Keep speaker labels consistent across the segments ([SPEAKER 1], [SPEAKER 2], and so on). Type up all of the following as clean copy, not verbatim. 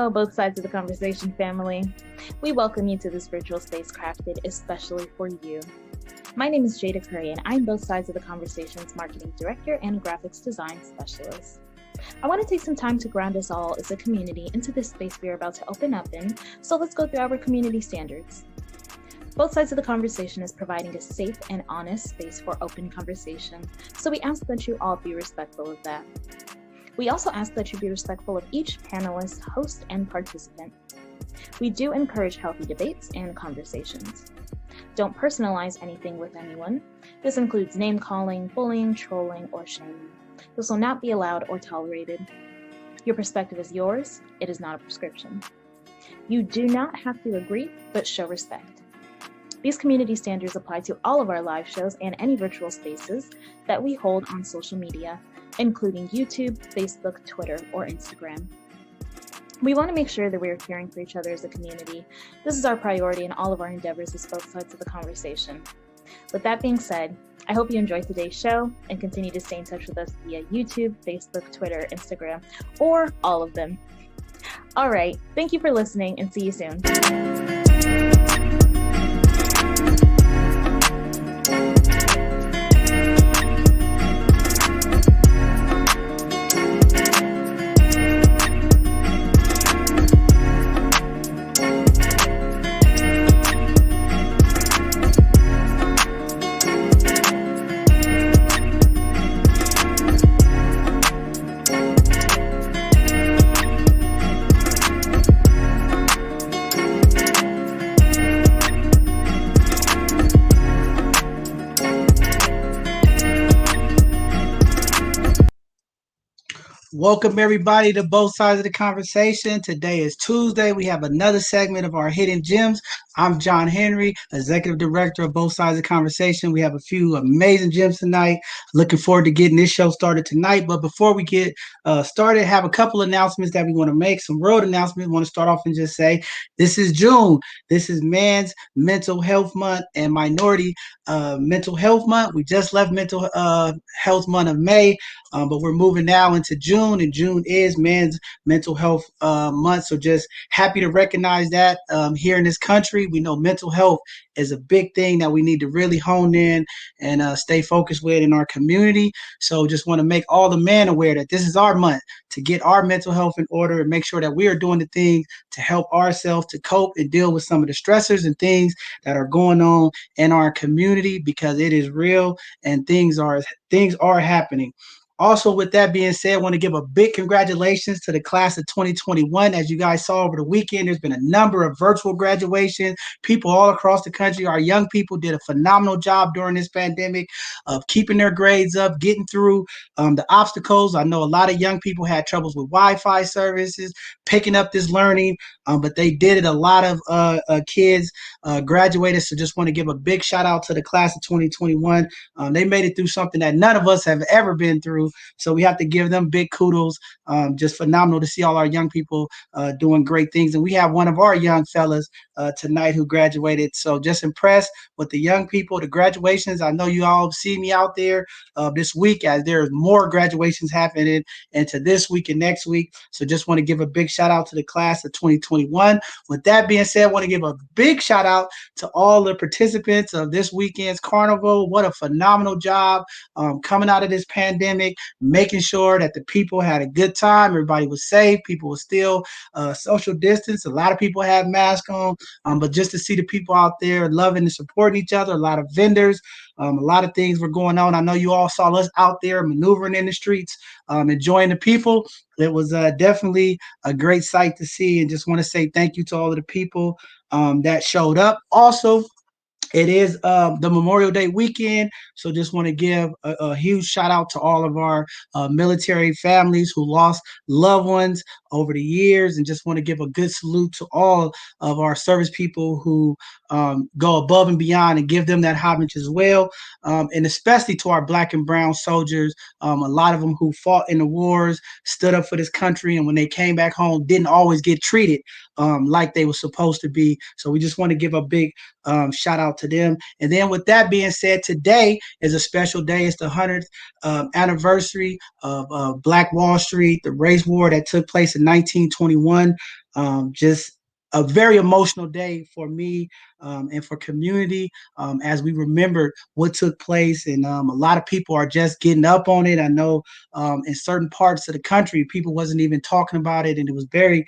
[SPEAKER 1] Hello, both sides of the conversation family. We welcome you to this virtual space crafted especially for you. My name is Jada Curry, and I'm both sides of the conversation's marketing director and graphics design specialist. I want to take some time to ground us all as a community into this space we are about to open up in, so let's go through our community standards. Both sides of the conversation is providing a safe and honest space for open conversation, so we ask that you all be respectful of that. We also ask that you be respectful of each panelist, host, and participant. We do encourage healthy debates and conversations. Don't personalize anything with anyone. This includes name-calling, bullying, trolling, or shaming. This will not be allowed or tolerated. Your perspective is yours. It is not a prescription. You do not have to agree, but show respect. These community standards apply to all of our live shows and any virtual spaces that we hold on social media, including YouTube, Facebook, Twitter, or Instagram. We want to make sure that we are caring for each other as a community. This is our priority in all of our endeavors as both sides of the conversation. With that being said, I hope you enjoyed today's show and continue to stay in touch with us via YouTube, Facebook, Twitter, Instagram, or all of them. All right, thank you for listening and see you soon.
[SPEAKER 2] Welcome everybody to both sides of the conversation. Today is Tuesday. We have another segment of our hidden gems. I'm John Henry, executive director of both sides of the conversation. We have a few amazing gems tonight. Looking forward to getting this show started tonight. But before we get started, I have a couple announcements that we want to make. Some road announcements. We want to start off and just say this is June. This is Men's Mental Health Month and Minority Mental Health Month. We just left Mental Health Month of May. But we're moving now into June, and June is Men's Mental Health Month. So just happy to recognize that here in this country. We know mental health is a big thing that we need to really hone in and stay focused with in our community. So just want to make all the men aware that this is our month to get our mental health in order and make sure that we are doing the things to help ourselves to cope and deal with some of the stressors and things that are going on in our community, because it is real and things are happening. Also, with that being said, I want to give a big congratulations to the class of 2021. As you guys saw over the weekend, there's been a number of virtual graduations. People all across the country, our young people did a phenomenal job during this pandemic of keeping their grades up, getting through the obstacles. I know a lot of young people had troubles with Wi-Fi services, picking up this learning, but they did it. A lot of kids graduated, so just want to give a big shout out to the class of 2021. They made it through something that none of us have ever been through. So we have to give them big kudos. Just phenomenal to see all our young people doing great things. And we have one of our young fellas tonight who graduated. So just impressed with the young people, the graduations. I know you all see me out there this week as there's more graduations happening into this week and next week. So just want to give a big shout out to the class of 2021. With that being said, I want to give a big shout out to all the participants of this weekend's carnival. What a phenomenal job coming out of this pandemic, making sure that the people had a good time. Everybody was safe. People were still social distance. A lot of people had masks on, but just to see the people out there loving and supporting each other, a lot of vendors, a lot of things were going on. I know you all saw us out there maneuvering in the streets, enjoying the people. It was definitely a great sight to see, and just want to say thank you to all of the people that showed up. Also, it is the Memorial Day weekend, so just want to give a huge shout out to all of our military families who lost loved ones over the years, and just want to give a good salute to all of our service people who go above and beyond and give them that homage as well. And especially to our black and brown soldiers, a lot of them who fought in the wars, stood up for this country, and when they came back home, didn't always get treated like they were supposed to be. So we just want to give a big shout out to them. And then with that being said, today is a special day. It's the 100th anniversary of Black Wall Street, the race war that took place in 1921. Just a very emotional day for me and for community as we remember what took place. And a lot of people are just getting up on it. I know in certain parts of the country, people wasn't even talking about it. And it was very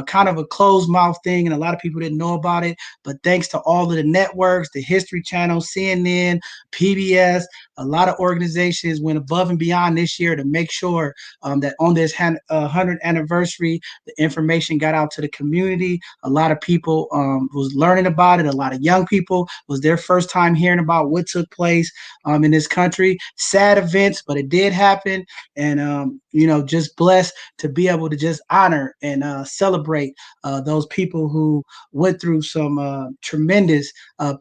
[SPEAKER 2] kind of a closed mouth thing. And a lot of people didn't know about it. But thanks to all of the networks, the History Channel, CNN, PBS, a lot of organizations went above and beyond this year to make sure that on this 100th anniversary, the information got out to the community. A lot of people was learning about it. A lot of young people was their first time hearing about what took place in this country. Sad events, but it did happen. And, just blessed to be able to just honor and celebrate those people who went through some tremendous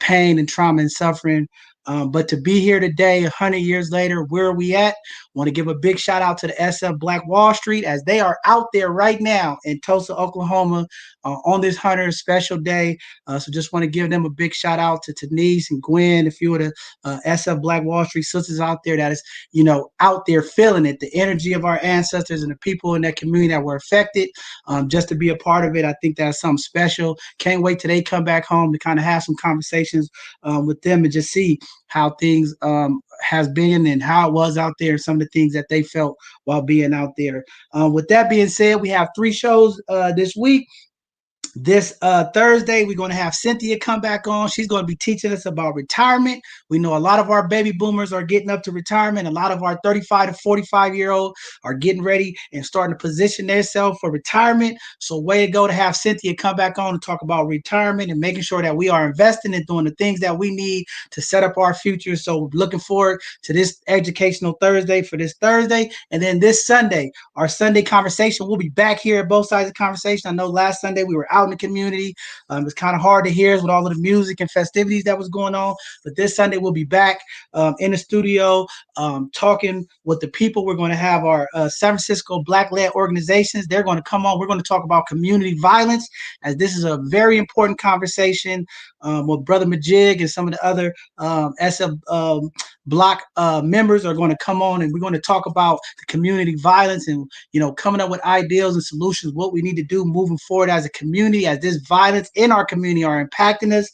[SPEAKER 2] pain and trauma and suffering. But to be here today, 100 years later, where are we at? Want to give a big shout out to the SF Black Wall Street as they are out there right now in Tulsa, Oklahoma on this 100th special day. So just want to give them a big shout out to Denise and Gwen, a few of the SF Black Wall Street sisters out there that is, out there feeling it, the energy of our ancestors and the people in that community that were affected. Just to be a part of it, I think that's something special. Can't wait till they come back home to kind of have some conversations with them and just see how things has been and how it was out there, some of the things that they felt while being out there. With that being said, we have 3 shows this week. This Thursday, we're going to have Cynthia come back on. She's going to be teaching us about retirement. We know a lot of our baby boomers are getting up to retirement. A lot of our 35 to 45-year-old are getting ready and starting to position themselves for retirement. So way to go to have Cynthia come back on and talk about retirement and making sure that we are investing and doing the things that we need to set up our future. So looking forward to this educational Thursday for this Thursday. And then this Sunday, our Sunday conversation, we'll be back here at both sides of the conversation. I know last Sunday we were out in the community. It was kind of hard to hear with all of the music and festivities that was going on. But this Sunday we'll be back in the studio talking with the people. We're going to have our San Francisco Black-led organizations. They're going to come on. We're going to talk about community violence, as this is a very important conversation with Brother Majig and some of the other SF Block members are going to come on, and we're going to talk about the community violence and, coming up with ideas and solutions, what we need to do moving forward as a community, as this violence in our community are impacting us.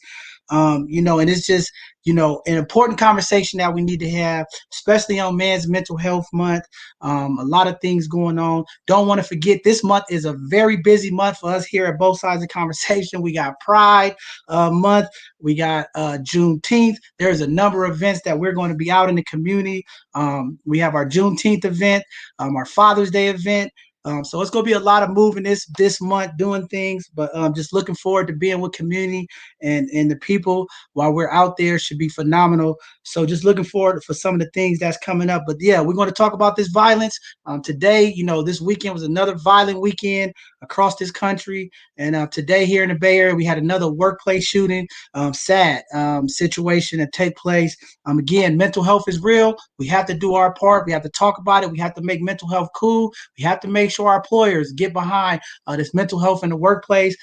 [SPEAKER 2] And it's just, an important conversation that we need to have, especially on Men's Mental Health Month. A lot of things going on. Don't want to forget, this month is a very busy month for us here at both sides of the conversation. We got Pride Month. We got Juneteenth. There's a number of events that we're going to be out in the community. We have our Juneteenth event, our Father's Day event. So it's going to be a lot of moving this month, doing things, but just looking forward to being with community and the people while we're out there should be phenomenal. So just looking forward for some of the things that's coming up. But yeah, we're going to talk about this violence today. This weekend was another violent weekend across this country. And today here in the Bay Area, we had another workplace shooting, sad situation that take place. Again, mental health is real. We have to do our part. We have to talk about it. We have to make mental health cool. We have to make sure our employers get behind this mental health in the workplace,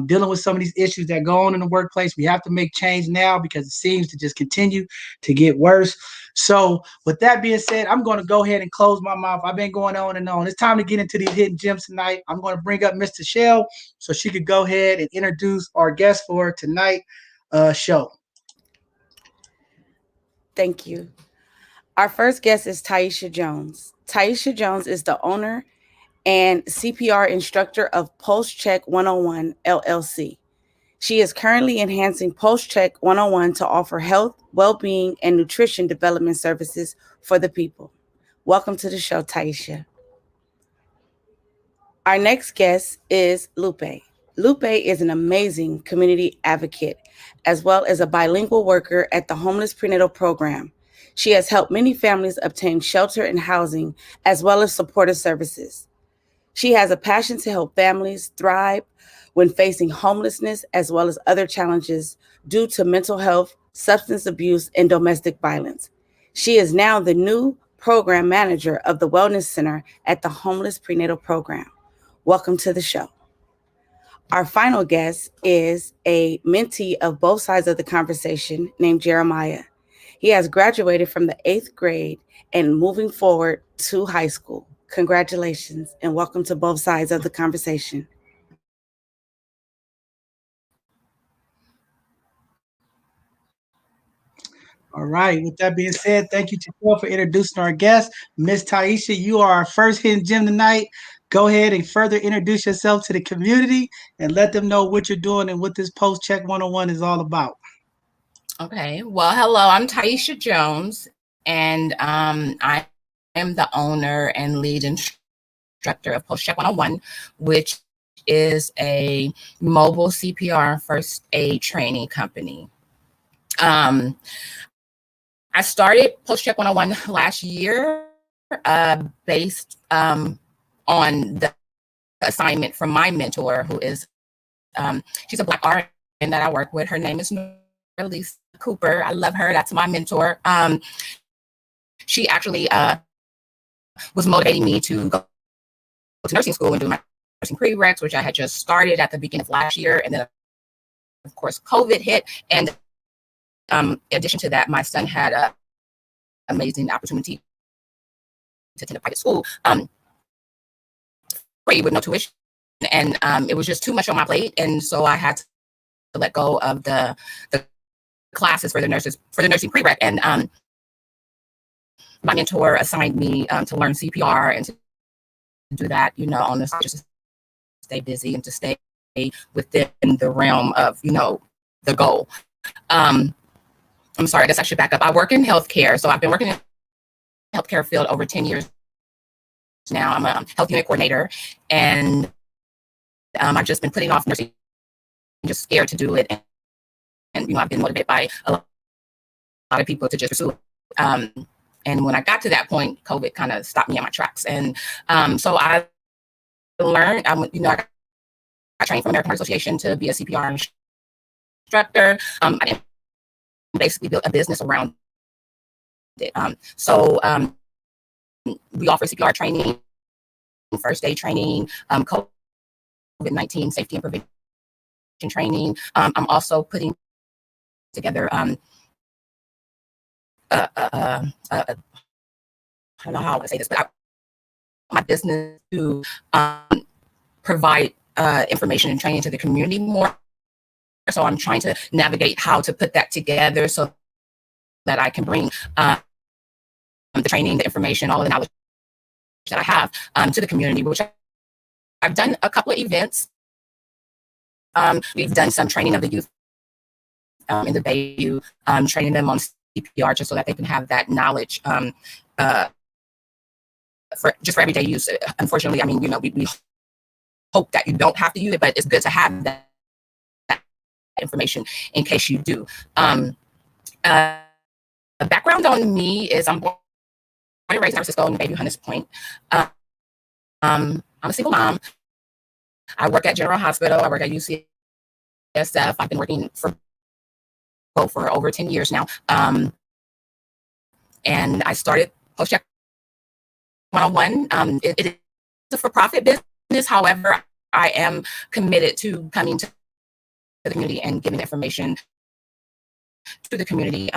[SPEAKER 2] dealing with some of these issues that go on in the workplace. We have to make change now because it seems to just continue to get worse. So with that being said, I'm going to go ahead and close my mouth. I've been going on and on. It's time to get into these hidden gems tonight. I'm going to bring up Mr. Shell so she could go ahead and introduce our guest for tonight show.
[SPEAKER 3] Thank you. Our first guest is Tyiesha Jones. Tyiesha Jones is the owner and CPR instructor of Pulse Check 101 LLC. She is currently enhancing Pulse Check 101 to offer health, well-being, and nutrition development services for the people. Welcome to the show, Tyiesha. Our next guest is Lupe. Lupe is an amazing community advocate, as well as a bilingual worker at the Homeless Prenatal Program. She has helped many families obtain shelter and housing, as well as supportive services. She has a passion to help families thrive when facing homelessness, as well as other challenges due to mental health, substance abuse, and domestic violence. She is now the new program manager of the Wellness Center at the Homeless Prenatal Program. Welcome to the show. Our final guest is a mentee of both sides of the conversation named Jeremiah. He has graduated from the 8th grade and moving forward to high school. Congratulations and welcome to both sides of the conversation.
[SPEAKER 2] All right. With that being said, thank you, Tyiesha, for introducing our guest. Miss Tyiesha, you are our first hidden gem tonight. Go ahead and further introduce yourself to the community and let them know what you're doing and what this Post Check 101 is all about.
[SPEAKER 4] Okay. Well, hello. I'm Tyiesha Jones, and I am the owner and lead instructor of Post Check 101, which is a mobile CPR and first aid training company. I started Post Check 101 last year based on the assignment from my mentor, who is, she's a Black RN that I work with. Her name is Lisa Cooper. I love her. That's my mentor. She actually was motivating me to go to nursing school and do my nursing prereqs, which I had just started at the beginning of last year. And then, of course, COVID hit. And in addition to that, my son had an amazing opportunity to attend a private school free with no tuition. And it was just too much on my plate. And so I had to let go of the classes for the nursing prereq. And my mentor assigned me to learn CPR and to do that, on the side, just to stay busy and to stay within the realm of, the goal. I'm sorry, I guess I should back up. I work in healthcare. So I've been working in the healthcare field over 10 years now. I'm a health unit coordinator, and I've just been putting off nursing, just scared to do it. And I've been motivated by a lot of people to just pursue it. And when I got to that point, COVID kind of stopped me in my tracks. And so I learned, I trained from American Heart Association to be a CPR instructor. I basically built a business around it. So we offer CPR training, first aid training, COVID-19 safety and prevention training. I'm also putting together I don't know how I want to say this, but my business to provide information and training to the community more. So I'm trying to navigate how to put that together so that I can bring the training, the information, all the knowledge that I have to the community, which I've done a couple of events. We've done some training of the youth in the Bayou, training them on CPR just so that they can have that knowledge for everyday use. Unfortunately, we hope that you don't have to use it, but it's good to have that information in case you do. A background on me is I'm born and raised in San Francisco in Bayview, Hunters Point. I'm a single mom. I work at General Hospital. I work at UCSF. I've been working for both for over 10 years now. And I started Post Check 101. It is a for-profit business. However, I am committed to coming to the community and giving information to the community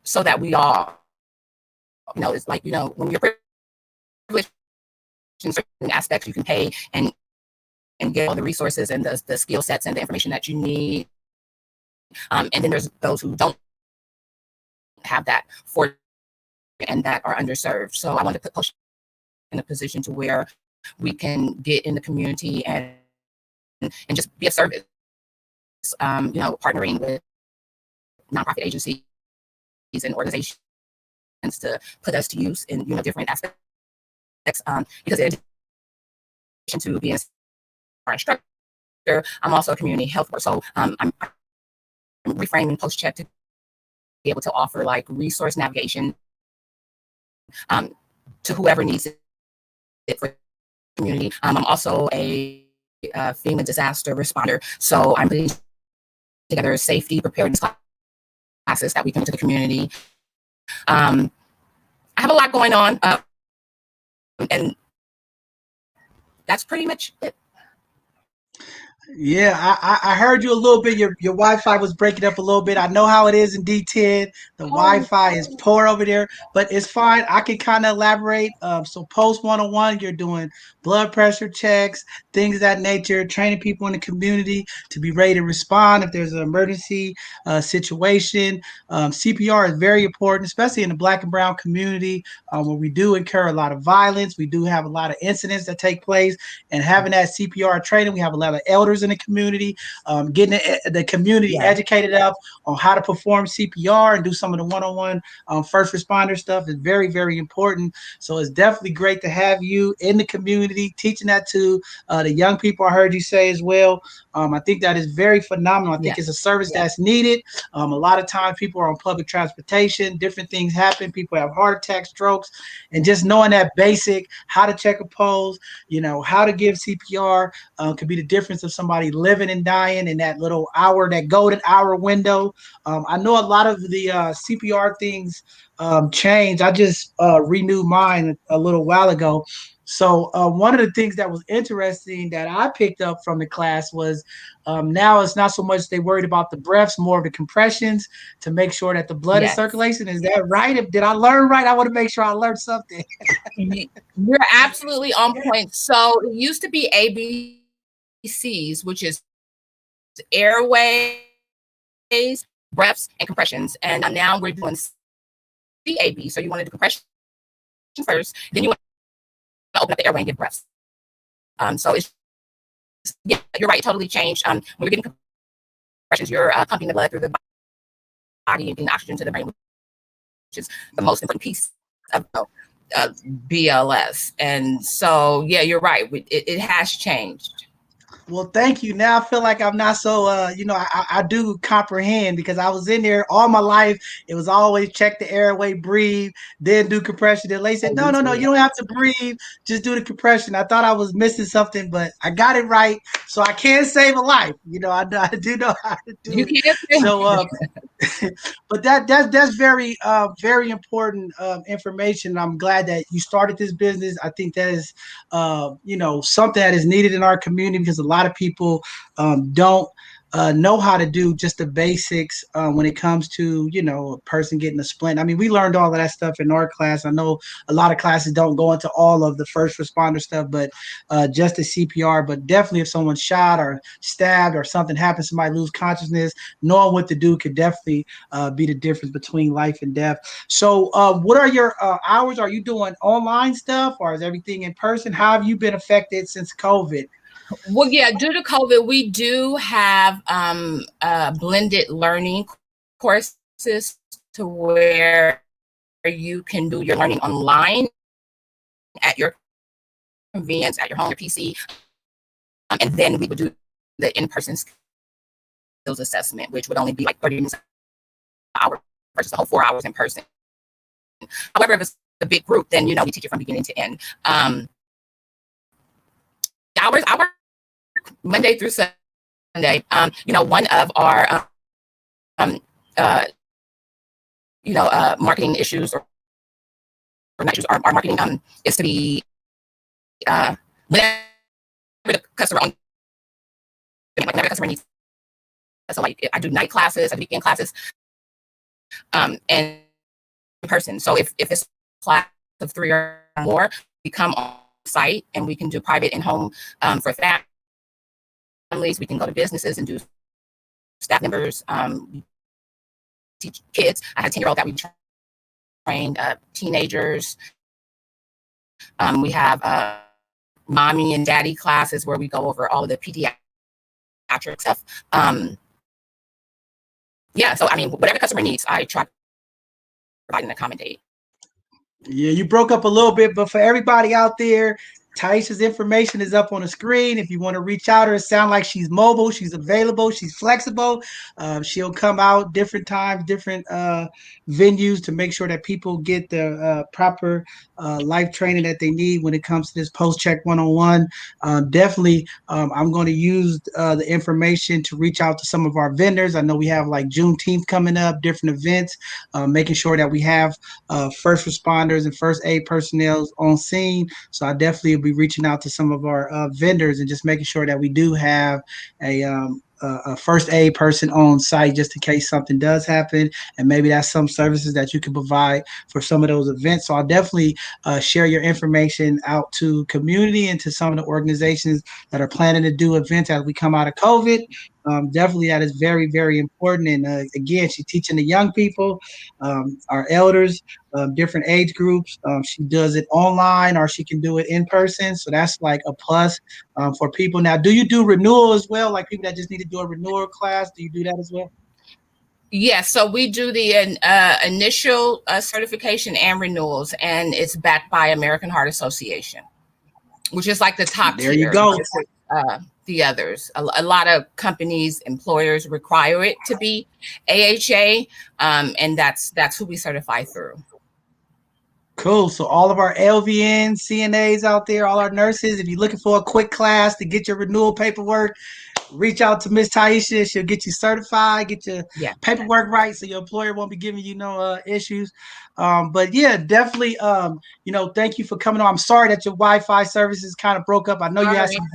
[SPEAKER 4] so that we all, it's like, when you're privileged in certain aspects, you can pay and get all the resources and the skill sets and the information that you need. And then there's those who don't have that for and that are underserved. So I want to put Post in a position to where we can get in the community and just be of service. Partnering with nonprofit agencies and organizations to put us to use in different aspects. Because in addition to being our instructor, I'm also a community health worker. So I'm reframing Post Check to be able to offer like resource navigation to whoever needs it for the community. I'm also a FEMA disaster responder. So I'm putting together safety preparedness classes that we come to the community. I have a lot going on, and that's pretty much it.
[SPEAKER 2] Yeah, I heard you a little bit. Your Wi-Fi was breaking up a little bit. I know how it is in D10. The Wi-Fi is poor over there, but it's fine. I can kind of elaborate. So post 101, you're doing blood pressure checks, things of that nature, training people in the community to be ready to respond if there's an emergency situation. CPR is very important, especially in the Black and Brown community, where we do incur a lot of violence. We do have a lot of incidents that take place, and having that CPR training, we have a lot of elders in the community, getting the community educated up on how to perform CPR and do some of the one-on-one first responder stuff is very, very important. So it's definitely great to have you in the community teaching that to the young people. I heard you say as well. I think that is very phenomenal. I think it's a service that's needed. A lot of times people are on public transportation, different things happen. People have heart attacks, strokes, and just knowing that basic, how to check a pulse, how to give CPR could be the difference of somebody living and dying in that little hour, that golden hour window. I know a lot of the CPR things change. I just renewed mine a little while ago. So one of the things that was interesting that I picked up from the class was now it's not so much they worried about the breaths, more of the compressions to make sure that the blood is circulating. Is that right? Did I learn right? I want to make sure I learned something.
[SPEAKER 4] You're absolutely on point. So it used to be ABCs, which is airways, breaths, and compressions. And now we're doing CAB. So you want to do compression first, then you want to open up the airway and give breaths. So it's, you're right, totally changed. When you're getting compressions, you're pumping the blood through the body and getting oxygen to the brain, which is the most important piece of BLS. And so, yeah, you're right. It has changed.
[SPEAKER 2] Well, thank you. Now I feel like I'm not so, I do comprehend because I was in there all my life. It was always check the airway, breathe, then do compression. Then they said, no, you don't have to breathe. Just do the compression. I thought I was missing something, but I got it right. So I can save a life. I do know how to do it. So, but that's very very important information. I'm glad that you started this business. I think that is something that is needed in our community because a lot of people don't know how to do just the basics when it comes to a person getting a splint. I mean, we learned all of that stuff in our class. I know a lot of classes don't go into all of the first responder stuff, but just the CPR. But definitely, if someone's shot or stabbed or something happens, somebody lose consciousness, knowing what to do could definitely be the difference between life and death. So, what are your hours? Are you doing online stuff, or is everything in person? How have you been affected since COVID?
[SPEAKER 4] Well, yeah, due to COVID, we do have blended learning courses to where you can do your learning online at your convenience, at your home, your PC. And then we would do the in-person skills assessment, which would only be like 30 minutes an hour versus the whole 4 hours in person. However, if it's a big group, then, we teach it from beginning to end. Hours, I work Monday through Sunday. One of our, marketing issues or not issues, our marketing is to be, whenever the customer whenever the customer needs. So like I do night classes, I do weekend classes, and in person. So if it's a class of 3 or more, we come on site and we can do private and home for families. We can go to businesses and do staff members, teach kids. I had a 10-year-old that we trained, teenagers. We have mommy and daddy classes where we go over all of the pediatric stuff. So I mean, whatever the customer needs, I try to provide and accommodate.
[SPEAKER 2] Yeah, you broke up a little bit, but for everybody out there, Tyiesha's information is up on the screen. If you want to reach out to her, it sounds like she's mobile, she's available, she's flexible. She'll come out different times, different venues to make sure that people get the proper life training that they need when it comes to this post check 101. Definitely, I'm going to use the information to reach out to some of our vendors. I know we have like Juneteenth coming up, different events, making sure that we have first responders and first aid personnel on scene. So I definitely will be reaching out to some of our vendors and just making sure that we do have a first aid person on site just in case something does happen. And maybe that's some services that you can provide for some of those events. So I'll definitely share your information out to community and to some of the organizations that are planning to do events as we come out of COVID. Definitely, that is very, very important. And again, she's teaching the young people, our elders, different age groups. She does it online or she can do it in person. So that's like a plus for people. Now, do you do renewal as well? Like people that just need to do a renewal class, do you do that as well?
[SPEAKER 4] Yes, so we do the initial certification and renewals, and it's backed by American Heart Association, which is like the top
[SPEAKER 2] There
[SPEAKER 4] tier.
[SPEAKER 2] you go.
[SPEAKER 4] The others, a lot of companies, employers require it to be AHA, and that's who we certify through.
[SPEAKER 2] Cool. So all of our LVNs, CNAs out there, all our nurses, if you're looking for a quick class to get your renewal paperwork, reach out to Miss Tyiesha. She'll get you certified, get your paperwork right, so your employer won't be giving you no issues. But yeah, definitely. Thank you for coming on. I'm sorry that your Wi-Fi services kind of broke up. I know you had some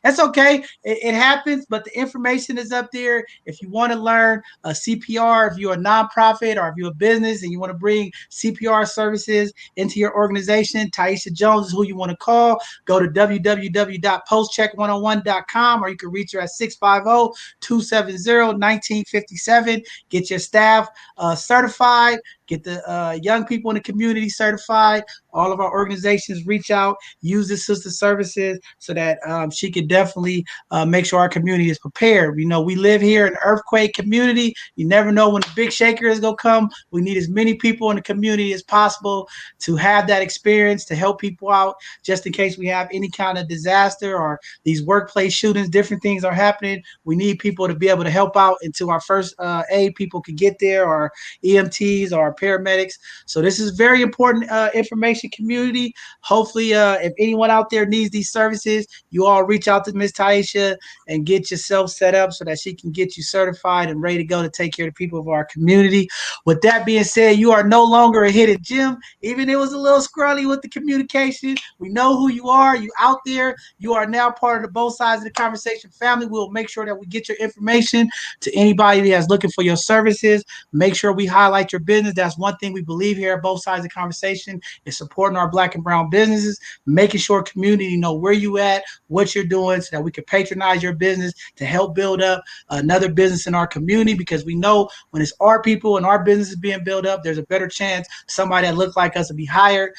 [SPEAKER 2] That's okay. It happens, but the information is up there. If you want to learn CPR, if you're a nonprofit or if you're a business and you want to bring CPR services into your organization, Tyiesha Jones is who you want to call. Go to www.postcheck101.com or you can reach her at 650-270-1957. Get your staff certified. Get the young people in the community certified. All of our organizations reach out, use the sister services so that she can definitely make sure our community is prepared. We live here in an earthquake community. You never know when the big shaker is going to come. We need as many people in the community as possible to have that experience, to help people out just in case we have any kind of disaster or these workplace shootings, different things are happening. We need people to be able to help out until our first aid people can get there, or EMTs or paramedics. So this is very important information, community. Hopefully, if anyone out there needs these services, you all reach out to Miss Tyiesha and get yourself set up so that she can get you certified and ready to go to take care of the people of our community. With that being said, you are no longer a hidden gem. Even it was a little scrolly with the communication. We know who you are. You out there. You are now part of the Both Sides of the Conversation family. We'll make sure that we get your information to anybody that's looking for your services. Make sure we highlight your business. That's one thing we believe here at Both Sides of the Conversation is supporting our Black and brown businesses, making sure community know where you at, what you're doing, so that we can patronize your business to help build up another business in our community, because we know when it's our people and our business is being built up, there's a better chance somebody that looks like us will be hired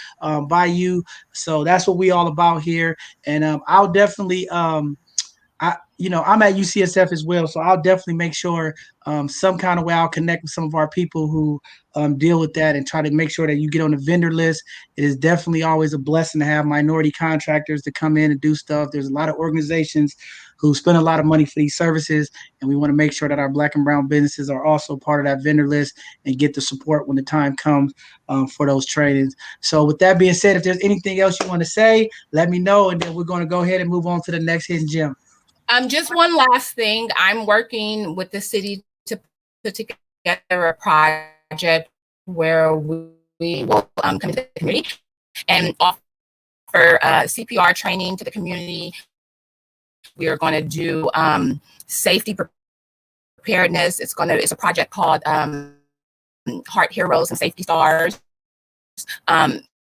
[SPEAKER 2] by you. So that's what we all about here. And I'll definitely I'm at UCSF as well, so I'll definitely make sure some kind of way I'll connect with some of our people who deal with that and try to make sure that you get on the vendor list. It is definitely always a blessing to have minority contractors to come in and do stuff. There's a lot of organizations who spend a lot of money for these services, and we want to make sure that our Black and brown businesses are also part of that vendor list and get the support when the time comes for those trainings. So with that being said, if there's anything else you want to say, let me know, and then we're going to go ahead and move on to the next hidden gem.
[SPEAKER 4] Just one last thing. I'm working with the city to put together a project where we will come to the community and offer CPR training to the community. We are going to do safety preparedness. It's a project called Heart Heroes and Safety Stars.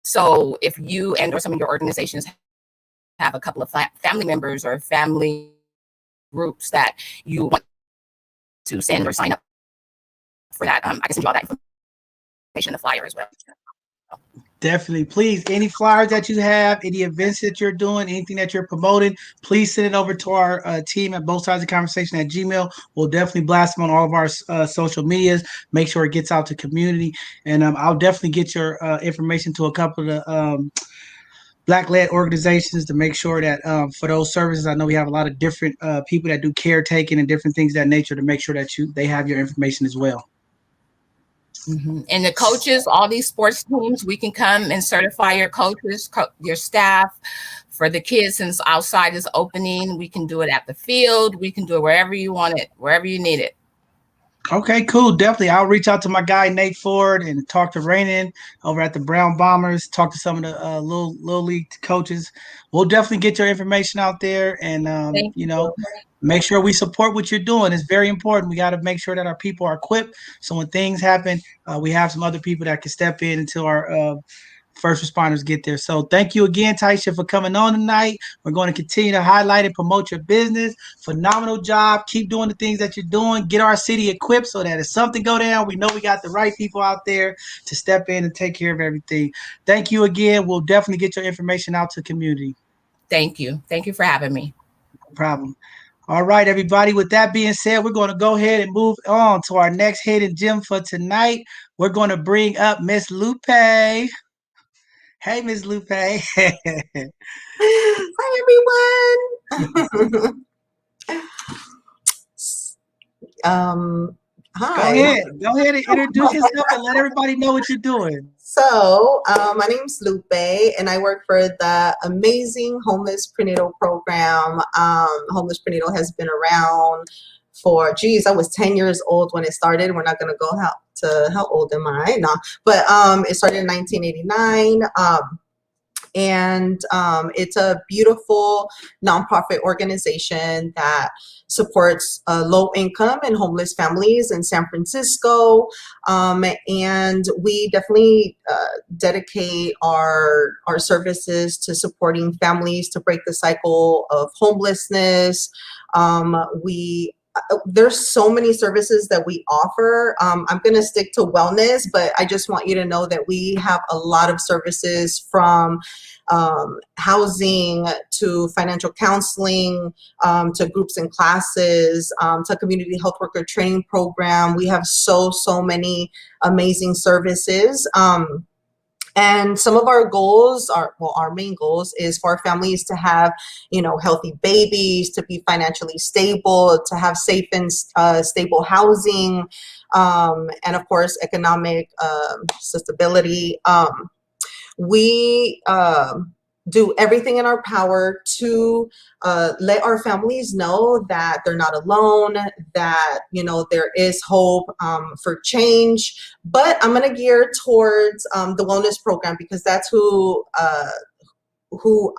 [SPEAKER 4] So if you and or some of your organizations have a couple of family members or family groups that you want to send or sign up for that, I can send you all that information in the flyer as well.
[SPEAKER 2] Definitely. Please, any flyers that you have, any events that you're doing, anything that you're promoting, please send it over to our team at Both Sides of the Conversation at Gmail. We'll definitely blast them on all of our social medias, make sure it gets out to community. And I'll definitely get your information to a couple of Black-led organizations to make sure that for those services, I know we have a lot of different people that do caretaking and different things of that nature to make sure that they have your information as well.
[SPEAKER 4] And the coaches, all these sports teams, we can come and certify your coaches, your staff for the kids. Since outside is opening, we can do it at the field. We can do it wherever you want it, wherever you need it.
[SPEAKER 2] Okay, cool. Definitely. I'll reach out to my guy, Nate Ford, and talk to Rainin over at the Brown Bombers, talk to some of the little league coaches. We'll definitely get your information out there and,
[SPEAKER 4] Thank you.
[SPEAKER 2] make sure we support what you're doing. It's very important. We got to make sure that our people are equipped. So when things happen, we have some other people that can step in until our first responders get there. So thank you again, Tyiesha, for coming on tonight. We're going to continue to highlight and promote your business. Phenomenal job. Keep doing the things that you're doing. Get our city equipped so that if something go down, we know we got the right people out there to step in and take care of everything. Thank you again. We'll definitely get your information out to the community.
[SPEAKER 4] Thank you. Thank you for having me.
[SPEAKER 2] No problem. All right, everybody. With that being said, we're going to go ahead and move on to our next hidden gem for tonight. We're going to bring up Miss Lupe. Hey, Miss Lupe.
[SPEAKER 5] Hi, everyone. Hi.
[SPEAKER 2] Go ahead and introduce yourself and let everybody know what you're doing.
[SPEAKER 5] So, my name's Lupe, and I work for the amazing Homeless Prenatal Program. Homeless Prenatal has been around for, geez, I was 10 years old when it started. We're not going to go how old am I? No, but it started in 1989. And it's a beautiful nonprofit organization that supports low-income and homeless families in San Francisco. And we definitely dedicate our services to supporting families to break the cycle of homelessness. There's so many services that we offer. I'm going to stick to wellness, but I just want you to know that we have a lot of services from housing to financial counseling, to groups and classes, to community health worker training program. We have so many amazing services. And some of our goals our main goals is for our families to have, healthy babies, to be financially stable, to have safe and stable housing, and of course, economic sustainability. We do everything in our power to let our families know that they're not alone, that, there is hope for change. But I'm going to gear towards the wellness program because that's who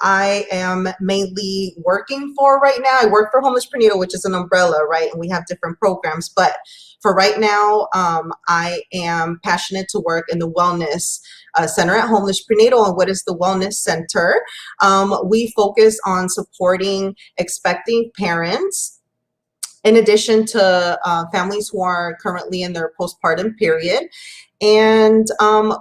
[SPEAKER 5] I am mainly working for right now. I work for Homeless Prenatal, which is an umbrella, right? And we have different programs. But for right now, I am passionate to work in the wellness center at Homeless Prenatal. And what is the Wellness Center? We focus on supporting expecting parents, in addition to families who are currently in their postpartum period. And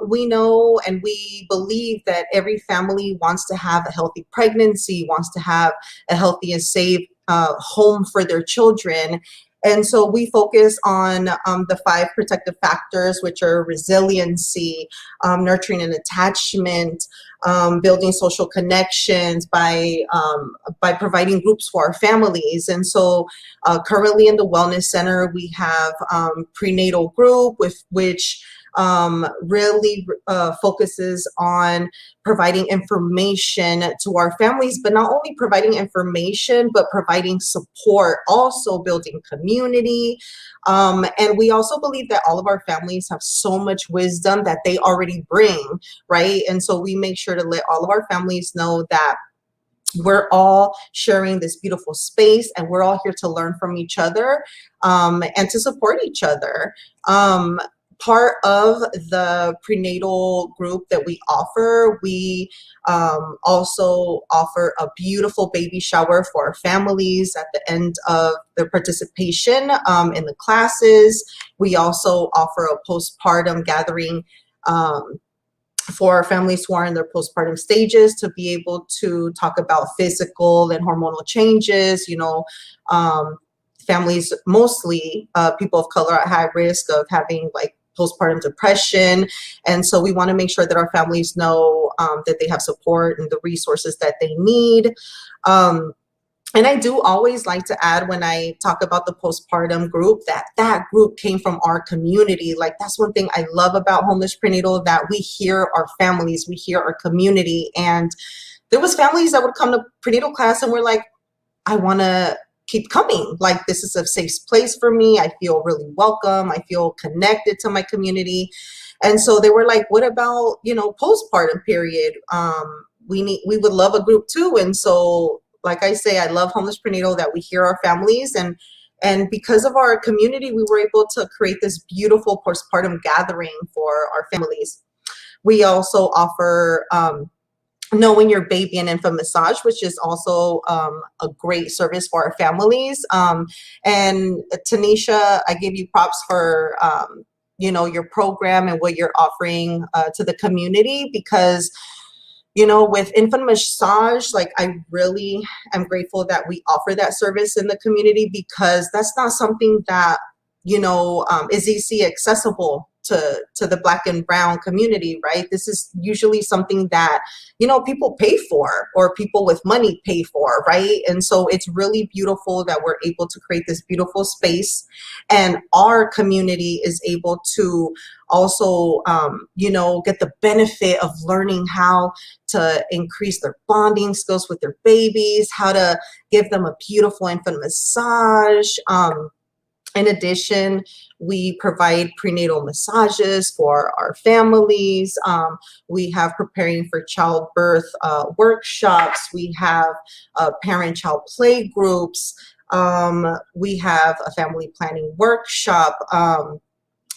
[SPEAKER 5] we know and we believe that every family wants to have a healthy pregnancy, wants to have a healthy and safe home for their children. And so we focus on the 5 protective factors, which are resiliency, nurturing and attachment, building social connections by providing groups for our families. And so currently in the Wellness Center, we have prenatal group which really focuses on providing information to our families, but not only providing information, but providing support, also building community. And we also believe that all of our families have so much wisdom that they already bring, right? And so we make sure to let all of our families know that we're all sharing this beautiful space and we're all here to learn from each other and to support each other. Part of the prenatal group that we offer, we also offer a beautiful baby shower for our families at the end of their participation in the classes. We also offer a postpartum gathering for our families who are in their postpartum stages to be able to talk about physical and hormonal changes. Families, mostly people of color, at high risk of having like postpartum depression. And so we want to make sure that our families know that they have support and the resources that they need. And I do always like to add, when I talk about the postpartum group, that group came from our community. Like, that's one thing I love about Homeless Prenatal, that we hear our families, we hear our community. And there was families that would come to prenatal class and were like, I want to keep coming. Like, this is a safe place for me. I feel really welcome. I feel connected to my community. And so they were like, what about, postpartum period? We would love a group too. And so, like I say, I love Homeless Prenatal, that we hear our families, and because of our community, we were able to create this beautiful postpartum gathering for our families. We also offer Knowing Your Baby and Infant Massage, which is also a great service for our families. And Tanisha, I give you props for your program and what you're offering to the community, because with infant massage, like, I really am grateful that we offer that service in the community, because that's not something that, is easy accessible to the Black and Brown community, right? This is usually something that, people pay for, or people with money pay for, right? And so it's really beautiful that we're able to create this beautiful space, and our community is able to also, get the benefit of learning how to increase their bonding skills with their babies, how to give them a beautiful infant massage. In addition, we provide prenatal massages for our families. We have preparing for childbirth workshops. We have parent-child play groups. We have a family planning workshop.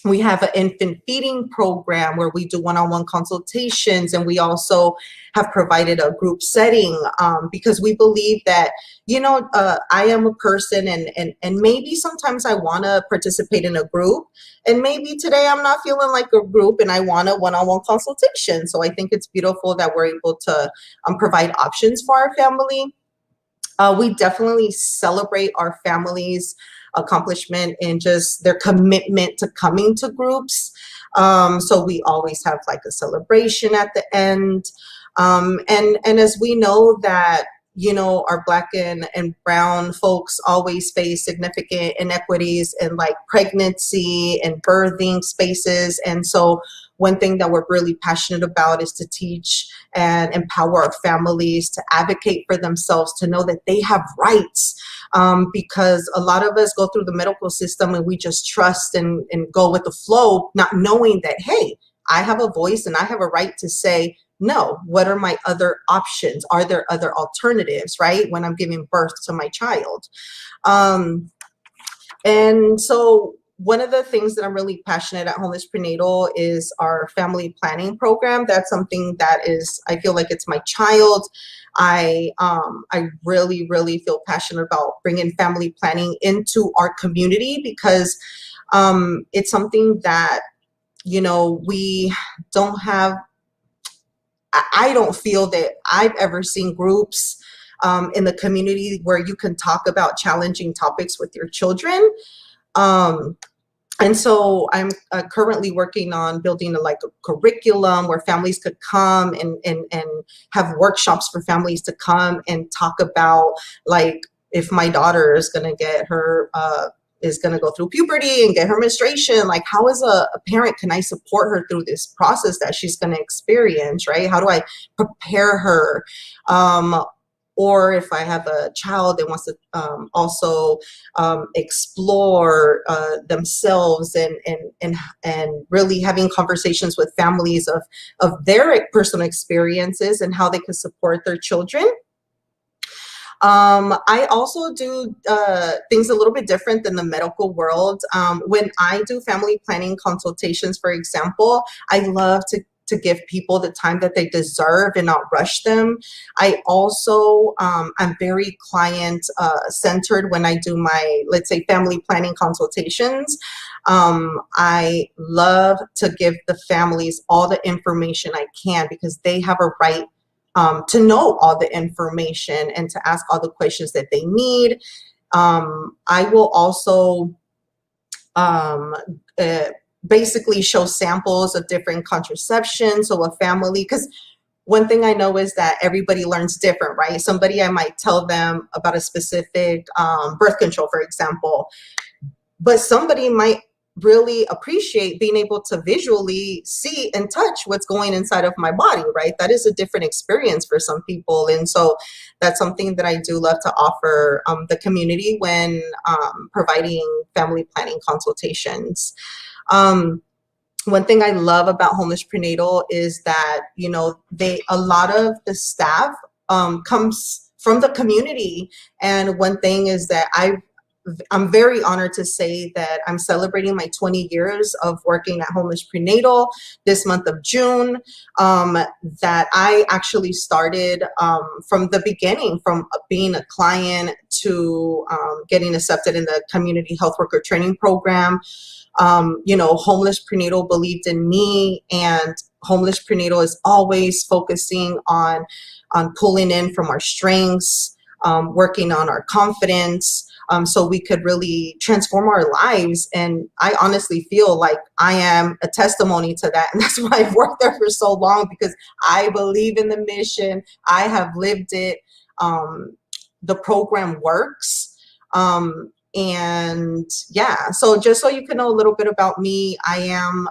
[SPEAKER 5] We have an infant feeding program where we do one-on-one consultations, and we also have provided a group setting because we believe that, I am a person, and maybe sometimes I want to participate in a group, and maybe today I'm not feeling like a group and I want a one-on-one consultation. So I think it's beautiful that we're able to provide options for our family. We definitely celebrate our families' accomplishment and just their commitment to coming to groups. So we always have like a celebration at the end. And as we know that, our Black and Brown folks always face significant inequities in like pregnancy and birthing spaces. And so one thing that we're really passionate about is to teach and empower our families to advocate for themselves, to know that they have rights. Because a lot of us go through the medical system and we just trust and go with the flow, not knowing that, hey, I have a voice and I have a right to say, no, what are my other options? Are there other alternatives, right? When I'm giving birth to my child. And so one of the things that I'm really passionate at Homeless Prenatal is our family planning program. That's something that is, I feel like it's my child. I really, really feel passionate about bringing family planning into our community, because it's something that, we don't have. I don't feel that I've ever seen groups in the community where you can talk about challenging topics with your children. And so I'm currently working on building a curriculum where families could come and have workshops for families to come and talk about, like, if my daughter is going to get her is going to go through puberty and get her menstruation, like, how as a parent can I support her through this process that she's going to experience, right? How do I prepare her? Or if I have a child that wants to also explore themselves and really having conversations with families of their personal experiences and how they can support their children. I also do things a little bit different than the medical world. When I do family planning consultations, for example, I love to give people the time that they deserve and not rush them. I also, I'm very client centered when I do my, let's say, family planning consultations. I love to give the families all the information I can, because they have a right to know all the information and to ask all the questions that they need. I will also basically show samples of different contraception. So a family, because one thing I know is that everybody learns different, right? Somebody, I might tell them about a specific birth control, for example, but somebody might really appreciate being able to visually see and touch what's going inside of my body, right? That is a different experience for some people. And so that's something that I do love to offer the community when providing family planning consultations. One thing I love about Homeless Prenatal is that, you know, a lot of the staff comes from the community. And one thing is that I'm very honored to say that I'm celebrating my 20 years of working at Homeless Prenatal this month of June, that I actually started from the beginning, from being a client to getting accepted in the community health worker training program. You know, Homeless Prenatal believed in me, and Homeless Prenatal is always focusing on pulling in from our strengths, working on our confidence, so we could really transform our lives. And I honestly feel like I am a testimony to that. And that's why I've worked there for so long, because I believe in the mission. I have lived it. The program works. And yeah, so just so you can know a little bit about me, I am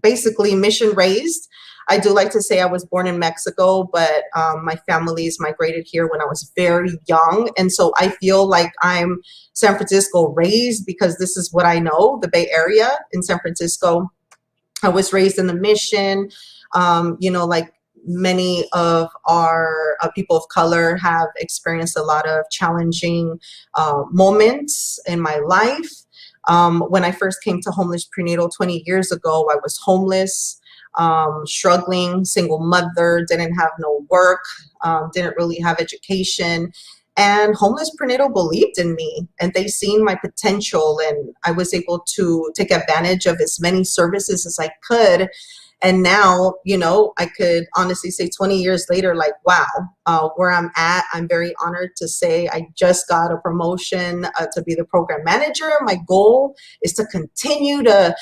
[SPEAKER 5] basically mission raised. I do like to say I was born in Mexico, but my family's migrated here when I was very young. And so I feel like I'm San Francisco raised, because this is what I know, the Bay Area in San Francisco. I was raised in the mission, you know, like many of our people of color have experienced a lot of challenging moments in my life. When I first came to Homeless Prenatal 20 years ago, I was homeless, struggling, single mother, didn't have no work, didn't really have education. And Homeless Prenatal believed in me, and they seen my potential, and I was able to take advantage of as many services as I could. And now, you know, I could honestly say 20 years later, like, wow, where I'm at, I'm very honored to say I just got a promotion to be the program manager. My goal is to continue to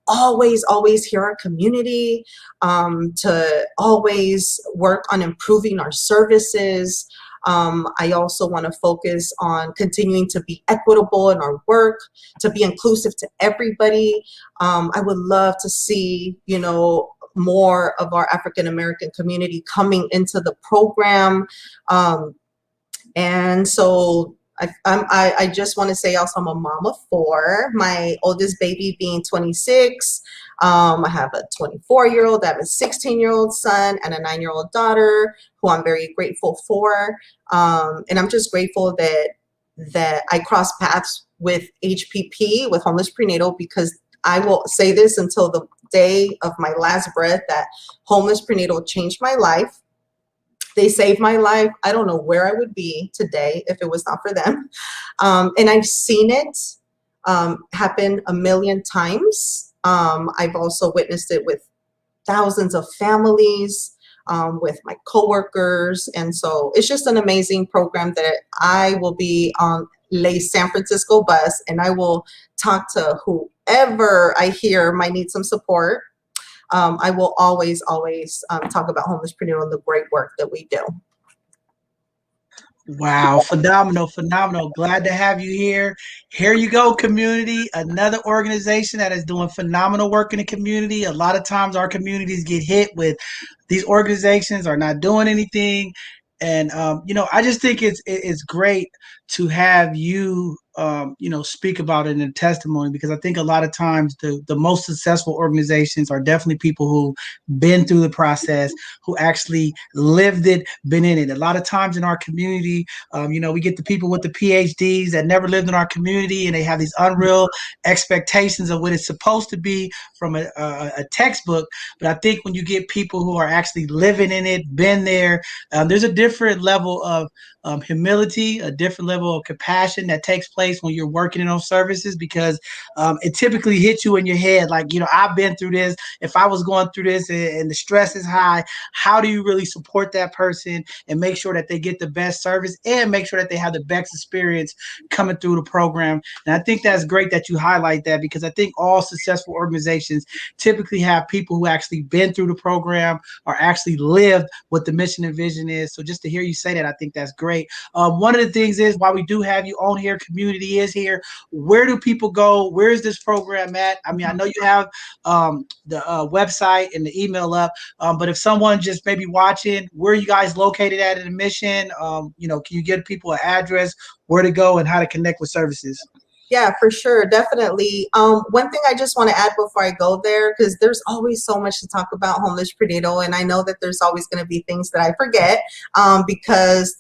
[SPEAKER 5] always hear our community, to always work on improving our services. I also want to focus on continuing to be equitable in our work, to be inclusive to everybody. I would love to see, you know, more of our African American community coming into the program. And so I just want to say also I'm a mom of 4, my oldest baby being 26. I have a 24-year-old, I have a 16-year-old son and a 9-year-old daughter who I'm very grateful for. And I'm just grateful that I crossed paths with HPP, with Homeless Prenatal, because I will say this until the day of my last breath, that Homeless Prenatal changed my life. They saved my life. I don't know where I would be today if it was not for them. And I've seen it happen a million times. I've also witnessed it with thousands of families, with my coworkers. And so it's just an amazing program that I will be on Le San Francisco bus, and I will talk to whoever I hear might need some support. I will always talk about Homeless Prenatal and the great work that we do.
[SPEAKER 2] Wow, phenomenal. Glad to have you here. Here you go, community. Another organization that is doing phenomenal work in the community. A lot of times our communities get hit with these organizations are not doing anything. And, you know, I just think it's great to have you, you know, speak about it in a testimony, because I think a lot of times the most successful organizations are definitely people who've been through the process, who actually lived it, been in it. A lot of times in our community, you know, we get the people with the PhDs that never lived in our community, and they have these unreal expectations of what it's supposed to be from a textbook. But I think when you get people who are actually living in it, been there, there's a different level of humility, a different level of compassion that takes place place when you're working in those services, because it typically hits you in your head. Like, I've been through this. If I was going through this and the stress is high, how do you really support that person and make sure that they get the best service and make sure that they have the best experience coming through the program? And I think that's great that you highlight that, because I think all successful organizations typically have people who actually been through the program or actually lived what the mission and vision is. So just to hear you say that, I think that's great. One of the things is, while we do have you on here, community is here. Where do people go? Where is this program at? I mean, I know you have the website and the email up, but if someone just maybe watching, where are you guys located at in the mission? Can you give people an address, where to go, and how to connect with services?
[SPEAKER 5] Yeah, for sure. Definitely. One thing I just want to add before I go there, because there's always so much to talk about Homeless Prenatal, and I know that there's always going to be things that I forget, because,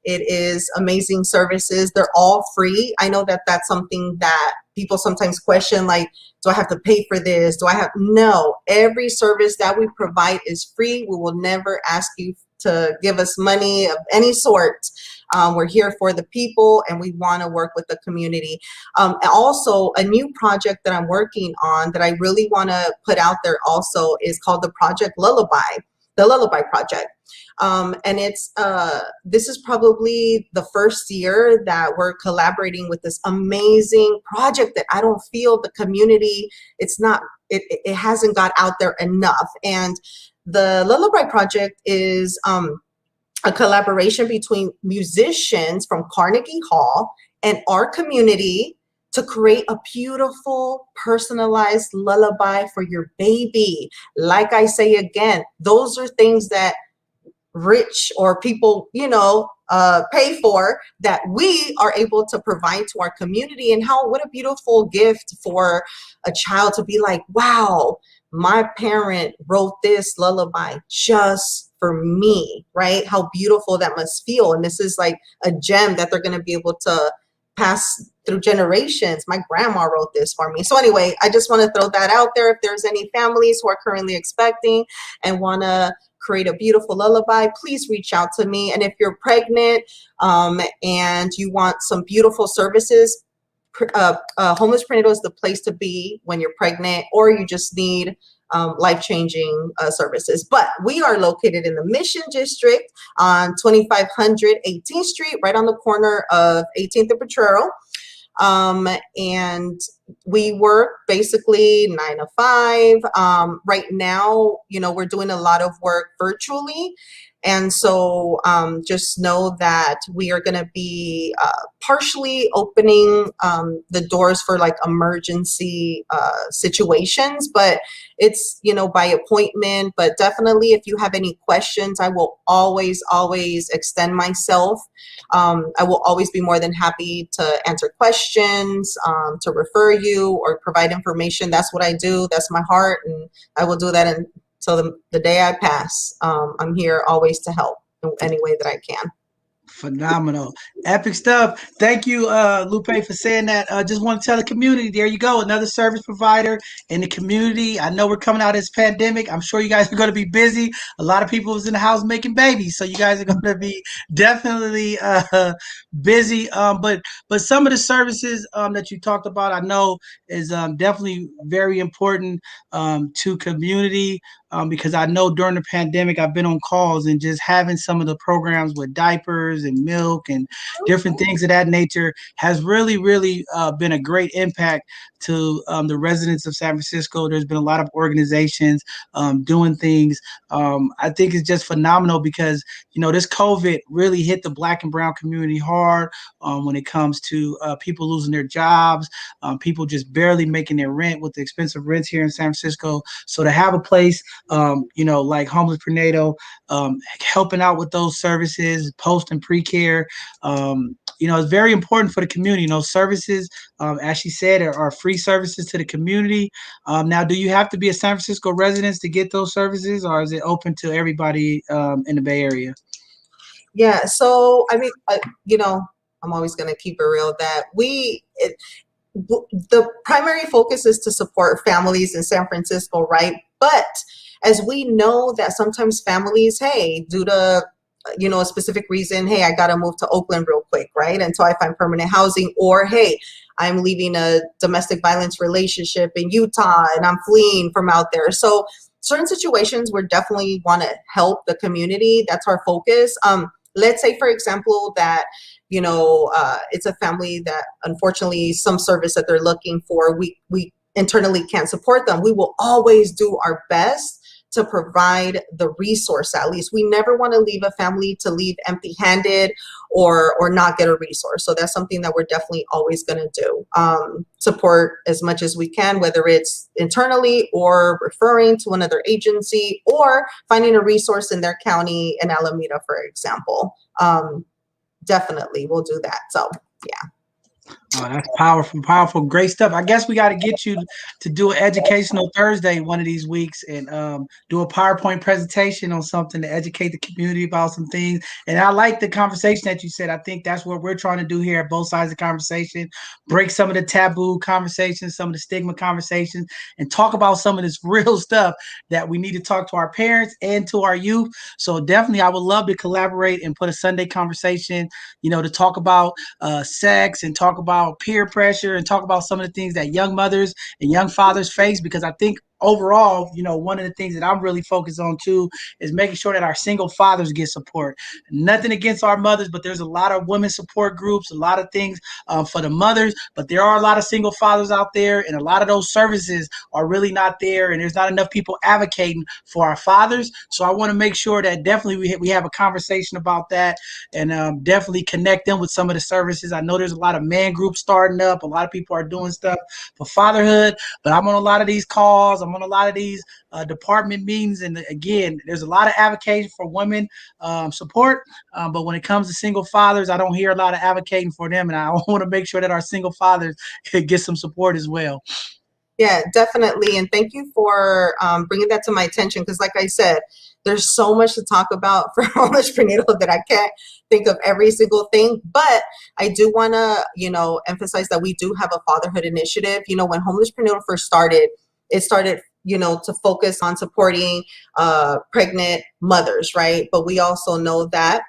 [SPEAKER 5] it is amazing services. They're all free. I know that that's something that people sometimes question, like, do I have to pay for this? No, every service that we provide is free. We will never ask you to give us money of any sort. We're here for the people, and we want to work with the community. Also, a new project that I'm working on that I really want to put out there also is called the Project Lullaby, the Lullaby Project. And it's this is probably the first year that we're collaborating with this amazing project that I don't feel the community, it hasn't got out there enough. And the Lullaby Project is a collaboration between musicians from Carnegie Hall and our community to create a beautiful, personalized lullaby for your baby. Like I say again, those are things that rich or people, pay for, that we are able to provide to our community. And what a beautiful gift for a child to be like, wow, my parent wrote this lullaby just for me, right? How beautiful that must feel. And this is like a gem that they're going to be able to pass through generations. My grandma wrote this for me. So anyway, I just want to throw that out there. If there's any families who are currently expecting and want to create a beautiful lullaby, please reach out to me. And if you're pregnant and you want some beautiful services, Homeless Prenatal is the place to be when you're pregnant, or you just need life-changing services. But we are located in the Mission District on 2500 18th Street, right on the corner of 18th and Potrero. And we work basically 9 to 5. Right now, we're doing a lot of work virtually. And so just know that we are going to be partially opening the doors for like emergency situations, but it's, by appointment. But definitely, if you have any questions, I will always extend myself. I will always be more than happy to answer questions, to refer you or provide information. That's what I do. That's my heart. And I will do that until the day I pass. I'm here always to help in any way that I can.
[SPEAKER 2] Phenomenal. Epic stuff. Thank you, Lupe, for saying that. Just want to tell the community, there you go, another service provider in the community. I know we're coming out of this pandemic. I'm sure you guys are going to be busy. A lot of people is in the house making babies, so you guys are going to be definitely busy. But some of the services that you talked about, I know is definitely very important to community. Because I know during the pandemic, I've been on calls and just having some of the programs with diapers and milk and different things of that nature has really, really been a great impact to the residents of San Francisco. There's been a lot of organizations doing things. I think it's just phenomenal because, this COVID really hit the Black and brown community hard when it comes to people losing their jobs, people just barely making their rent with the expensive rents here in San Francisco. So to have a place like Homeless Prenatal, helping out with those services, post and pre-care, it's very important for the community. Services, as she said, are free services to the community. Now, do you have to be a San Francisco resident to get those services, or is it open to everybody in the Bay Area?
[SPEAKER 5] Yeah, so I mean, I'm always going to keep it real that the primary focus is to support families in San Francisco, right? But as we know that sometimes families, due to a specific reason, hey, I got to move to Oakland real quick, right? Until I find permanent housing, or hey, I'm leaving a domestic violence relationship in Utah and I'm fleeing from out there. So certain situations we definitely want to help the community. That's our focus. Let's say, for example, that it's a family that unfortunately some service that they're looking for, we internally can't support them. We will always do our best to provide the resource. At least we never want to leave a family to leave empty-handed or not get a resource. So that's something that we're definitely always going to do. Support as much as we can, whether it's internally or referring to another agency or finding a resource in their county in Alameda, for example. Definitely we'll do that. So yeah.
[SPEAKER 2] Oh, that's powerful, powerful, great stuff. I guess we got to get you to do an educational Thursday one of these weeks and do a PowerPoint presentation on something to educate the community about some things. And I like the conversation that you said. I think that's what we're trying to do here at both sides of the conversation, break some of the taboo conversations, some of the stigma conversations, and talk about some of this real stuff that we need to talk to our parents and to our youth. So definitely, I would love to collaborate and put a Sunday conversation, to talk about sex and talk about peer pressure and talk about some of the things that young mothers and young fathers face, because I think overall, one of the things that I'm really focused on too is making sure that our single fathers get support. Nothing against our mothers, but there's a lot of women support groups, a lot of things for the mothers, but there are a lot of single fathers out there, and a lot of those services are really not there, and there's not enough people advocating for our fathers. So I want to make sure that definitely we have a conversation about that, and definitely connect them with some of the services. I know there's a lot of man groups starting up. A lot of people are doing stuff for fatherhood, but I'm on a lot of these calls. I'm on a lot of these department meetings. And again, there's a lot of advocating for women support. But when it comes to single fathers, I don't hear a lot of advocating for them. And I want to make sure that our single fathers get some support as well.
[SPEAKER 5] Yeah, definitely. And thank you for bringing that to my attention. Because like I said, there's so much to talk about for homeless prenatal that I can't think of every single thing. But I do want to, emphasize that we do have a fatherhood initiative. When homeless prenatal first started, it started, to focus on supporting pregnant mothers, right? But we also know that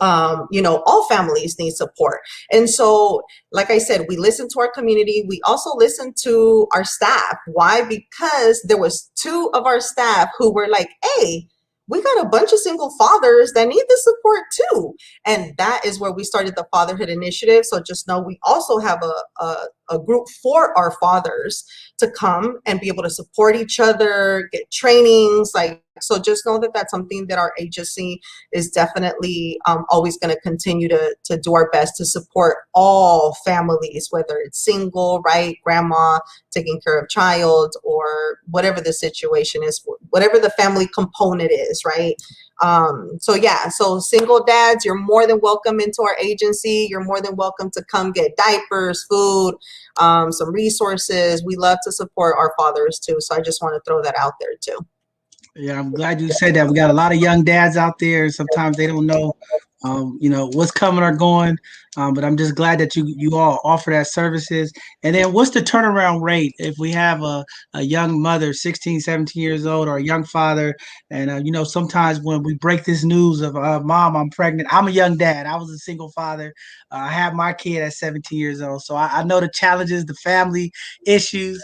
[SPEAKER 5] all families need support. And so, like I said, we listen to our community. We also listen to our staff. Why? Because there was 2 of our staff who were like, hey, we got a bunch of single fathers that need the support too. And that is where we started the Fatherhood Initiative. So just know we also have a group for our fathers to come and be able to support each other, get trainings. So just know that that's something that our agency is definitely always going to continue to do our best to support all families, whether it's single, right, grandma taking care of child, or whatever the situation is, whatever the family component is, right? So single dads, you're more than welcome into our agency. You're more than welcome to come get diapers, food, some resources. We love to support our fathers too. So I just want to throw that out there too.
[SPEAKER 2] Yeah, I'm glad you said that. We got a lot of young dads out there, and sometimes they don't know, what's coming or going. But I'm just glad that you all offer that services. And then what's the turnaround rate if we have a young mother, 16, 17 years old, or a young father? And, sometimes when we break this news of, Mom, I'm pregnant. I'm a young dad. I was a single father. I had my kid at 17 years old. So I know the challenges, the family issues.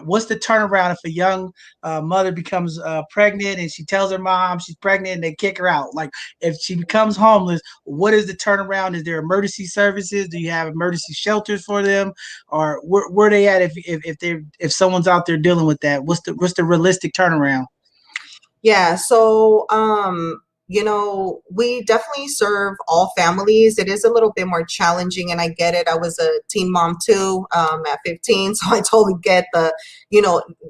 [SPEAKER 2] What's the turnaround if a young mother becomes pregnant and she tells her mom she's pregnant and they kick her out? Like, if she becomes homeless, what is the turnaround? Is there emergency services? Do you have emergency shelters for them, or where they at if someone's out there dealing with that? What's the realistic turnaround?
[SPEAKER 5] Yeah, so we definitely serve all families. It is a little bit more challenging, and I get it. I was a teen mom too at 15, so I totally get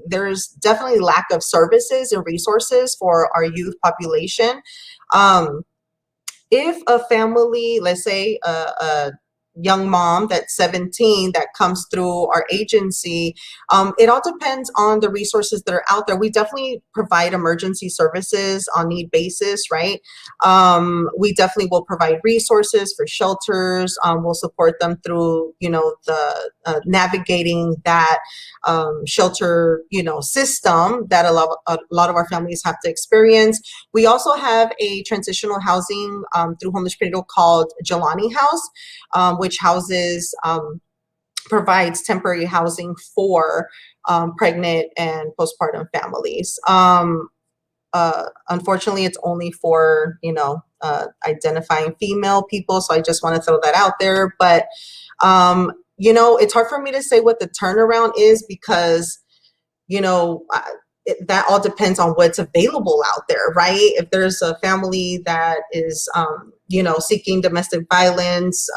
[SPEAKER 5] there's definitely lack of services and resources for our youth population. If a family, let's say young mom that's 17 that comes through our agency, it all depends on the resources that are out there. We definitely provide emergency services on need basis, right? We definitely will provide resources for shelters. We'll support them through, the navigating that shelter, system that a lot of our families have to experience. We also have a transitional housing through Homeless Prenatal called Jelani House, which provides temporary housing for pregnant and postpartum families. Unfortunately, it's only for, identifying female people. So I just want to throw that out there. But, it's hard for me to say what the turnaround is because, that all depends on what's available out there, right? If there's a family that is, seeking domestic violence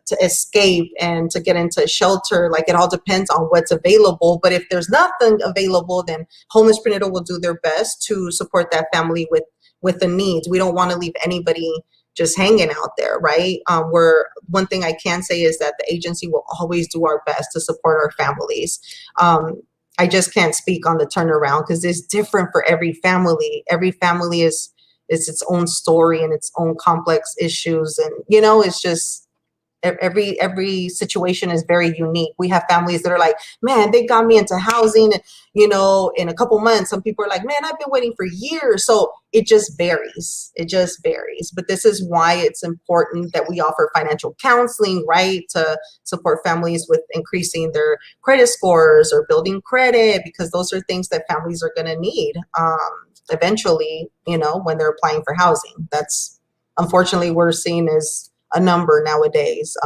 [SPEAKER 5] to escape and to get into shelter, like it all depends on what's available. But if there's nothing available, then Homeless Prenatal will do their best to support that family with the needs. We don't want to leave anybody just hanging out there, right? One thing I can say is that the agency will always do our best to support our families. I just can't speak on the turnaround because it's different for every family. Every family is its own story and its own complex issues. And, it's just every situation is very unique. We have families that are like, man, they got me into housing, in a couple months. Some people are like, man, I've been waiting for years. So it just varies. It just varies. But this is why it's important that we offer financial counseling, right? To support families with increasing their credit scores or building credit, because those are things that families are going to need eventually, when they're applying for housing. That's unfortunately we're seen as a number nowadays,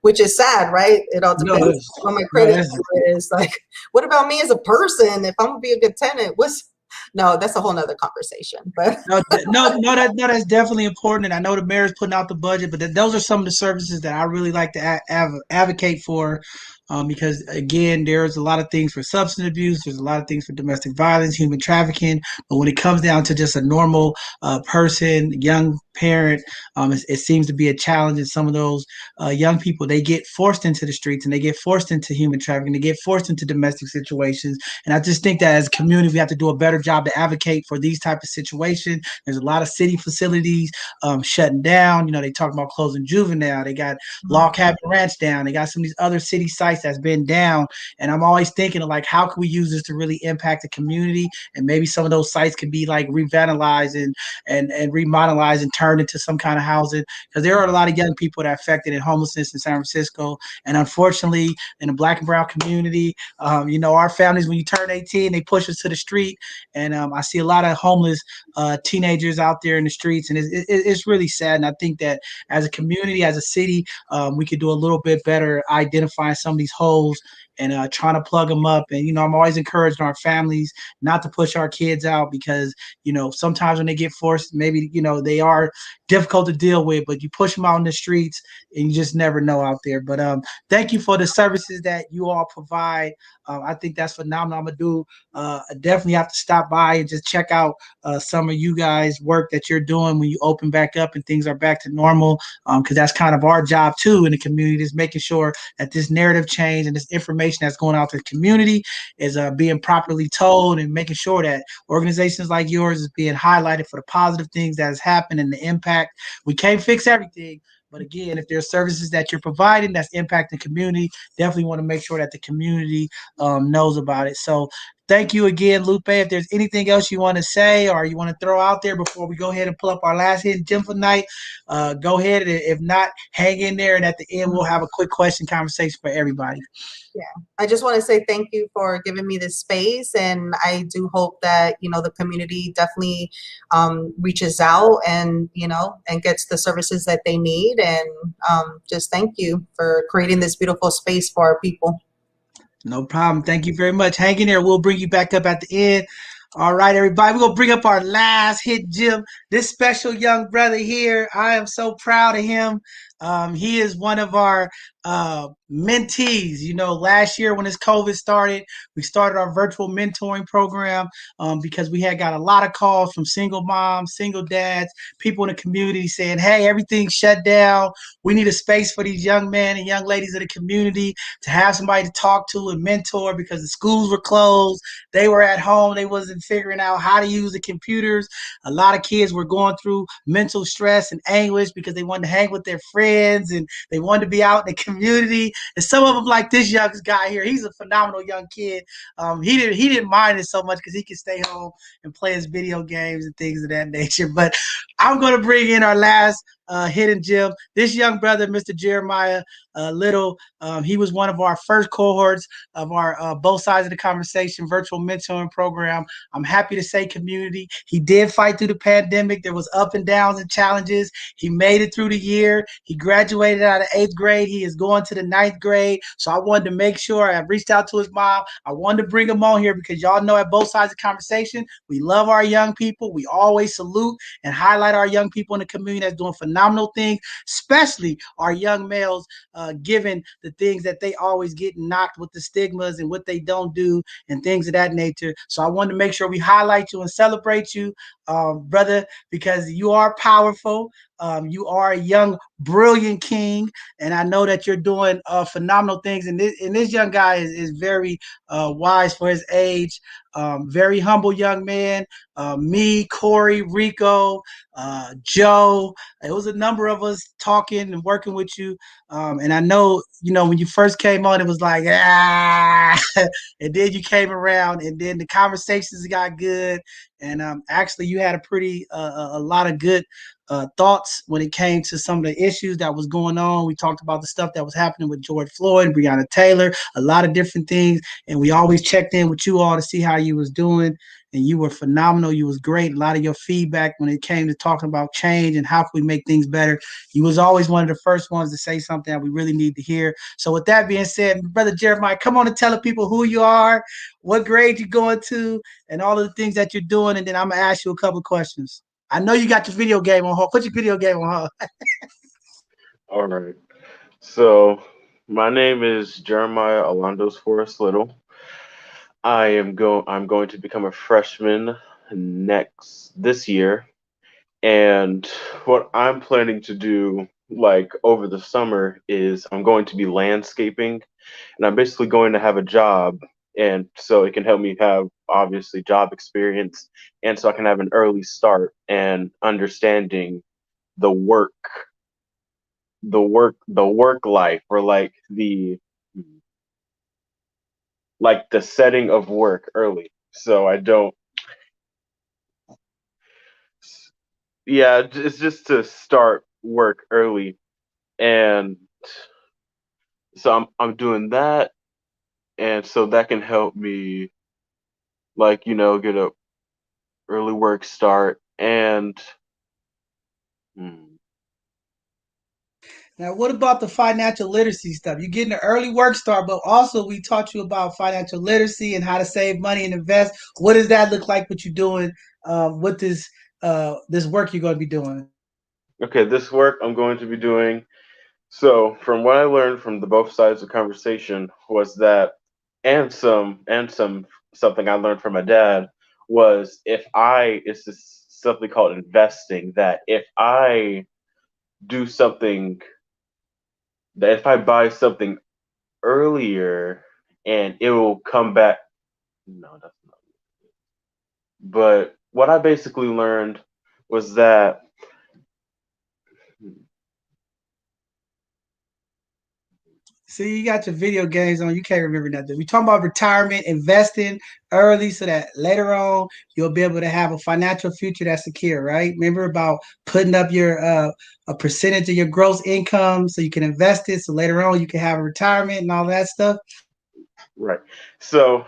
[SPEAKER 5] which is sad, right? It all depends on my credit score is. Like, what about me as a person? If I'm gonna be a good tenant, that's a whole nother conversation. But
[SPEAKER 2] that's definitely important. And I know the mayor's putting out the budget, but those are some of the services that I really like to advocate for. Because again, there's a lot of things for substance abuse. There's a lot of things for domestic violence, human trafficking. But when it comes down to just a normal person, young parent, it seems to be a challenge. And some of those young people, they get forced into the streets and they get forced into human trafficking. They get forced into domestic situations. And I just think that as a community, we have to do a better job to advocate for these type of situations. There's a lot of city facilities shutting down. They talk about closing juvenile. They got Log Cabin Ranch down. They got some of these other city sites that's been down. And I'm always thinking of like, how can we use this to really impact the community? And maybe some of those sites could be like revitalized and remodelized and turned into some kind of housing. Because there are a lot of young people that are affected in homelessness in San Francisco. And unfortunately, in the Black and brown community, our families, when you turn 18, they push us to the street. And I see a lot of homeless teenagers out there in the streets. And it's really sad. And I think that as a community, as a city, we could do a little bit better identifying some of these holes and trying to plug them up. And, I'm always encouraging our families not to push our kids out because, sometimes when they get forced, maybe, they are difficult to deal with, but you push them out in the streets and you just never know out there. But thank you for the services that you all provide. I think that's phenomenal. I'm going to definitely have to stop by and just check out some of you guys' work that you're doing when you open back up and things are back to normal, because that's kind of our job too in the community, is making sure that this narrative change and this information that's going out to the community is being properly told, and making sure that organizations like yours is being highlighted for the positive things that has happened and the impact. We can't fix everything, but again, if there's services that you're providing that's impacting community, definitely want to make sure that the community knows about it. So thank you again, Lupe. If there's anything else you want to say or you want to throw out there before we go ahead and pull up our last hidden gem for night, go ahead. If not, hang in there. And at the end, we'll have a quick question conversation for everybody.
[SPEAKER 5] Yeah, I just want to say thank you for giving me this space. And I do hope that, the community definitely reaches out and, and gets the services that they need. And just thank you for creating this beautiful space for our people.
[SPEAKER 2] No problem. Thank you very much. Hang in there. We'll bring you back up at the end. All right, everybody. We're going to bring up our last hit gem. This special young brother here, I am so proud of him. He is one of our mentees. You know, last year when this COVID started, we started our virtual mentoring program because we had got a lot of calls from single moms, single dads, people in the community saying, hey, everything's shut down. We need a space for these young men and young ladies of the community to have somebody to talk to and mentor because the schools were closed. They were at home. They wasn't figuring out how to use the computers. A lot of kids were going through mental stress and anguish because they wanted to hang with their friends and they wanted to be out in the community. And some of them, like this young guy here, he's a phenomenal young kid. He didn't mind it so much because he could stay home and play his video games and things of that nature. But I'm going to bring in our last hidden gem. This young brother, Mr. Jeremiah Little, he was one of our first cohorts of our both sides of the conversation virtual mentoring program. I'm happy to say community. He did fight through the pandemic. There was up and downs and challenges. He made it through the year. He graduated out of 8th grade. He is going to the 9th grade. So I wanted to make sure I reached out to his mom. I wanted to bring him on here because y'all know at both sides of the conversation, we love our young people. We always salute and highlight our young people in the community that's doing phenomenal things, especially our young males, given the things that they always get knocked with the stigmas and what they don't do and things of that nature. So I wanted to make sure we highlight you and celebrate you, brother, because you are powerful. You are a young, brilliant king, and I know that you're doing phenomenal things. And this young guy is very wise for his age. Very humble young man. Me, Corey, Rico, Joe. It was a number of us talking and working with you. And I know, when you first came on, it was like, and then you came around, and then the conversations got good. And actually, you had a lot of good thoughts when it came to some of the issues that was going on. We talked about the stuff that was happening with George Floyd, Breonna Taylor, a lot of different things. And we always checked in with you all to see how you was doing. And you were phenomenal. You was great. A lot of your feedback when it came to talking about change and how can we make things better. You was always one of the first ones to say something that we really need to hear. So with that being said, Brother Jeremiah, come on and tell the people who you are, what grade you're going to, and all of the things that you're doing. And then I'm going to ask you a couple of questions. I know you got your video game on hold. Put your video game on hold.
[SPEAKER 6] All right. So my name is Jeremiah Alondos Forrest Little. I'm going to become a freshman this year. And what I'm planning to do like over the summer is I'm going to be landscaping, and I'm basically going to have a job, and so it can help me have obviously job experience, and so I can have an early start and understanding the work the work life, or like the setting of work early, so I don't. Yeah, it's just to start work early, and so I'm doing that, and so that can help me, like, get a early work start. And hmm,
[SPEAKER 2] Now, what about the financial literacy stuff? You're getting an early work start, but also we taught you about financial literacy and how to save money and invest. What does that look like? What you're doing with this work you're going to be doing?
[SPEAKER 6] okay, this work I'm going to be doing. So from what I learned from the both sides of the conversation was that, and something I learned from my dad, was if I it's just something called investing, that if I do something that if I buy something earlier, and it will come back. No, that's not. But what I basically learned was that,
[SPEAKER 2] See, you got your video games on. You can't remember nothing. We talking about retirement, investing early so that later on you'll be able to have a financial future that's secure, right? Remember about putting up your a percentage of your gross income so you can invest it so later on you can have a retirement and all that stuff.
[SPEAKER 6] right. So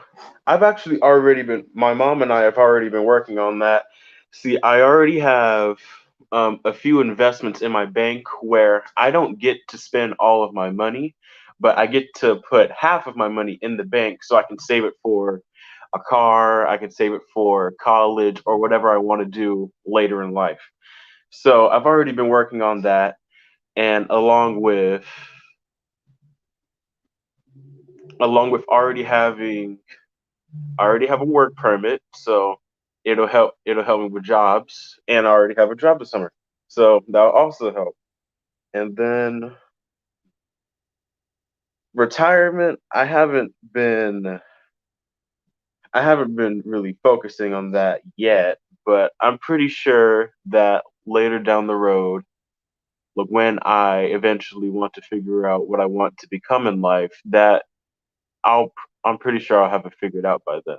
[SPEAKER 6] my mom and I have already been working on that. See, I already have a few investments in my bank where I don't get to spend all of my money, but I get to put half of my money in the bank so I can save it for a car, I can save it for college, or whatever I want to do later in life. So I've already been working on that. and along with I already have a work permit, so it'll help me with jobs, and I already have a job this summer, so that'll also help. And then retirement, I haven't been really focusing on that yet, but I'm pretty sure that later down the road, like when I eventually want to figure out what I want to become in life, that I'll I'm pretty sure I'll have it figured out by then.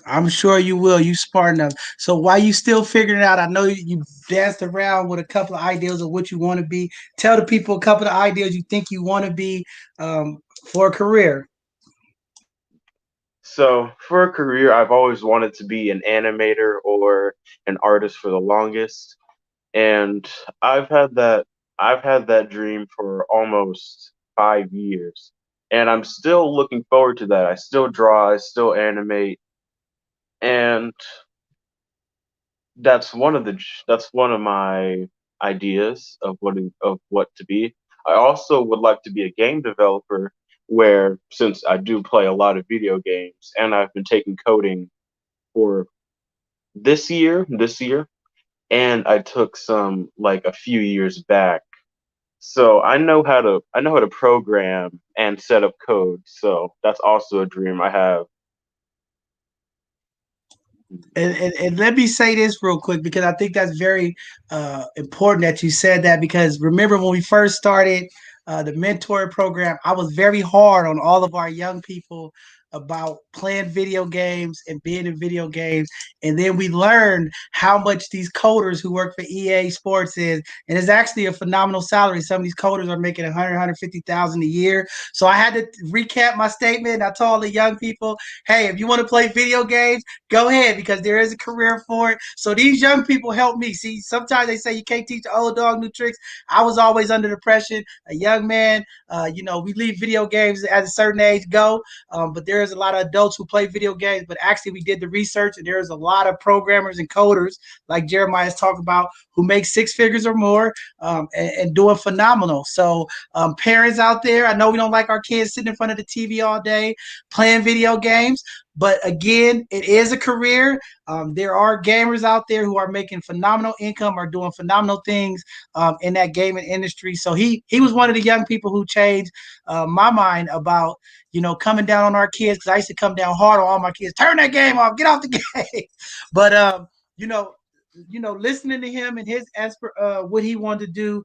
[SPEAKER 2] I'm sure you will. You smart enough. So while you still figuring it out, I know you danced around with a couple of ideas of what you want to be. Tell the people a couple of ideas you think you want to be for a career.
[SPEAKER 6] So for a career, I've always wanted to be an animator or an artist for the longest, and I've had that I've had that dream for almost 5 years, and I'm still looking forward to that. I still draw, I still animate, and that's one of my ideas of what to be. I also would like to be a game developer, where since I do play a lot of video games and I've been taking coding for this year, and I took some like a few years back. So I know how to program and set up code. So that's also a dream I have.
[SPEAKER 2] And let me say this real quick because I think that's very important that you said that because remember when we first started the mentor program, I was very hard on all of our young people about playing video games and being in video games. And then we learned how much these coders who work for EA Sports is, and it's actually a phenomenal salary. Some of these coders are making 150,000 a year. So I had to recap my statement. I told the young people, hey, if you want to play video games, go ahead because there is a career for it. So these young people help me. See, sometimes they say you can't teach an old dog new tricks. I was always under the pressure. A young man, we leave video games at a certain age go, but there is a lot of adults who play video games. But actually, we did the research, and there's a lot of programmers and coders, like Jeremiah's talked about, who make six figures or more and doing phenomenal. So parents out there, I know we don't like our kids sitting in front of the TV all day playing video games. But again, it is a career. There are gamers out there who are making phenomenal income, are doing phenomenal things in that gaming industry. So he was one of the young people who changed my mind about coming down on our kids because I used to come down hard on all my kids. Turn that game off. Get off the game. But you know, listening to him and his what he wanted to do.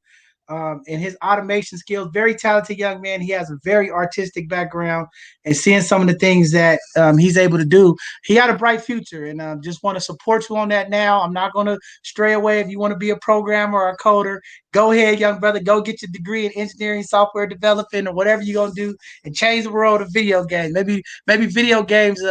[SPEAKER 2] And his automation skills, very talented young man. He has a very artistic background, and seeing some of the things that he's able to do, he had a bright future. And just want to support you on that. Now, I'm not going to stray away. If you want to be a programmer or a coder, go ahead, young brother. Go get your degree in engineering, software development, or whatever you're gonna do, and change the world of video games. Maybe video games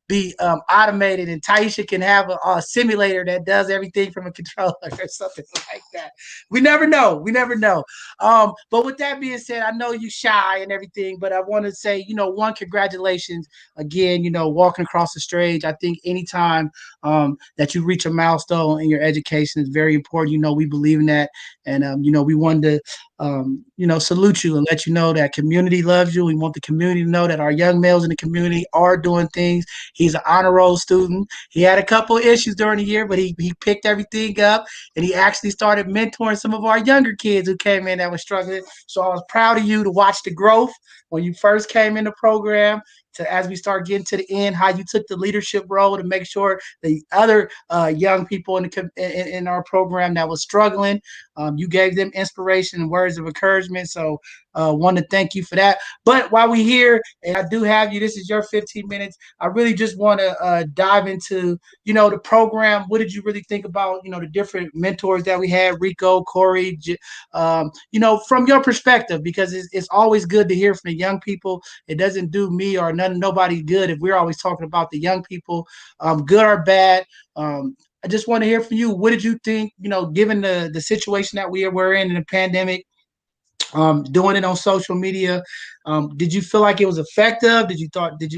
[SPEAKER 2] be automated, and Tyiesha can have a simulator that does everything from a controller or something like that. We never know. We never know. But with that being said, I know you shy and everything, but I want to say, one, congratulations again, walking across the stage. I think anytime that you reach a milestone in your education is very important. We believe in that. And, we wanted to, salute you and let you know that community loves you. We want the community to know that our young males in the community are doing things. He's an honor roll student. He had a couple of issues during the year, but he picked everything up, and he actually started mentoring some of our younger kids who came in that were struggling. So I was proud of you to watch the growth when you first came in the program to as we start getting to the end, how you took the leadership role to make sure the other young people in our program that was struggling, you gave them inspiration and words of encouragement. So want to thank you for that. But while we're here, and I do have you, this is your 15 minutes. I really just want to dive into, the program. What did you really think about, the different mentors that we had, Rico, Corey, from your perspective, because it's always good to hear from the young people. It doesn't do me or nobody good if we're always talking about the young people, good or bad. I just want to hear from you. What did you think, given the situation that we're in the pandemic, doing it on social media? Did you feel like it was effective?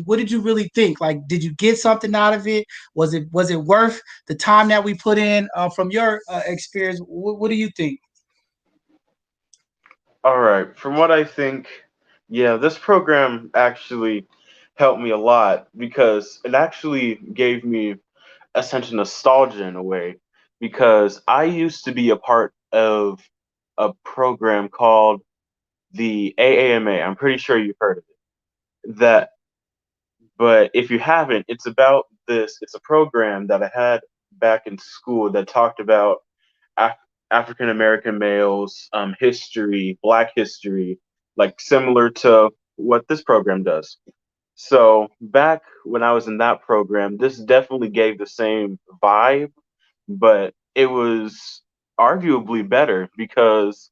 [SPEAKER 2] What did you really think? Like, did you get something out of it? Was it worth the time that we put in from your experience? What do you think?
[SPEAKER 6] All right. From what I think, yeah, this program actually helped me a lot because it actually gave me a sense of nostalgia in a way because I used to be a part of a program called the AAMA. I'm pretty sure you've heard of it. That, but if you haven't, it's about this. It's a program that I had back in school that talked about Af- African American males, history, Black history, like similar to what this program does. So back when I was in that program, this definitely gave the same vibe, but it was arguably better because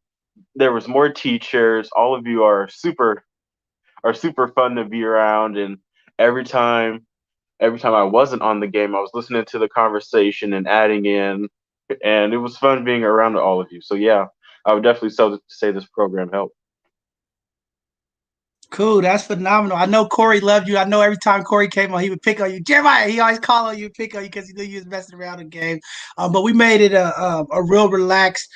[SPEAKER 6] there was more teachers. All of you are super fun to be around, and every time every time I wasn't on the game, I was listening to the conversation and adding in, and it was fun being around all of you. So yeah, I would definitely say this program helped.
[SPEAKER 2] Cool, that's phenomenal. I know Corey loved you. I know every time Corey came on, he would pick on you. Jeremiah, he always call on you and pick on you because he knew you was messing around in the game. But we made it a real relaxed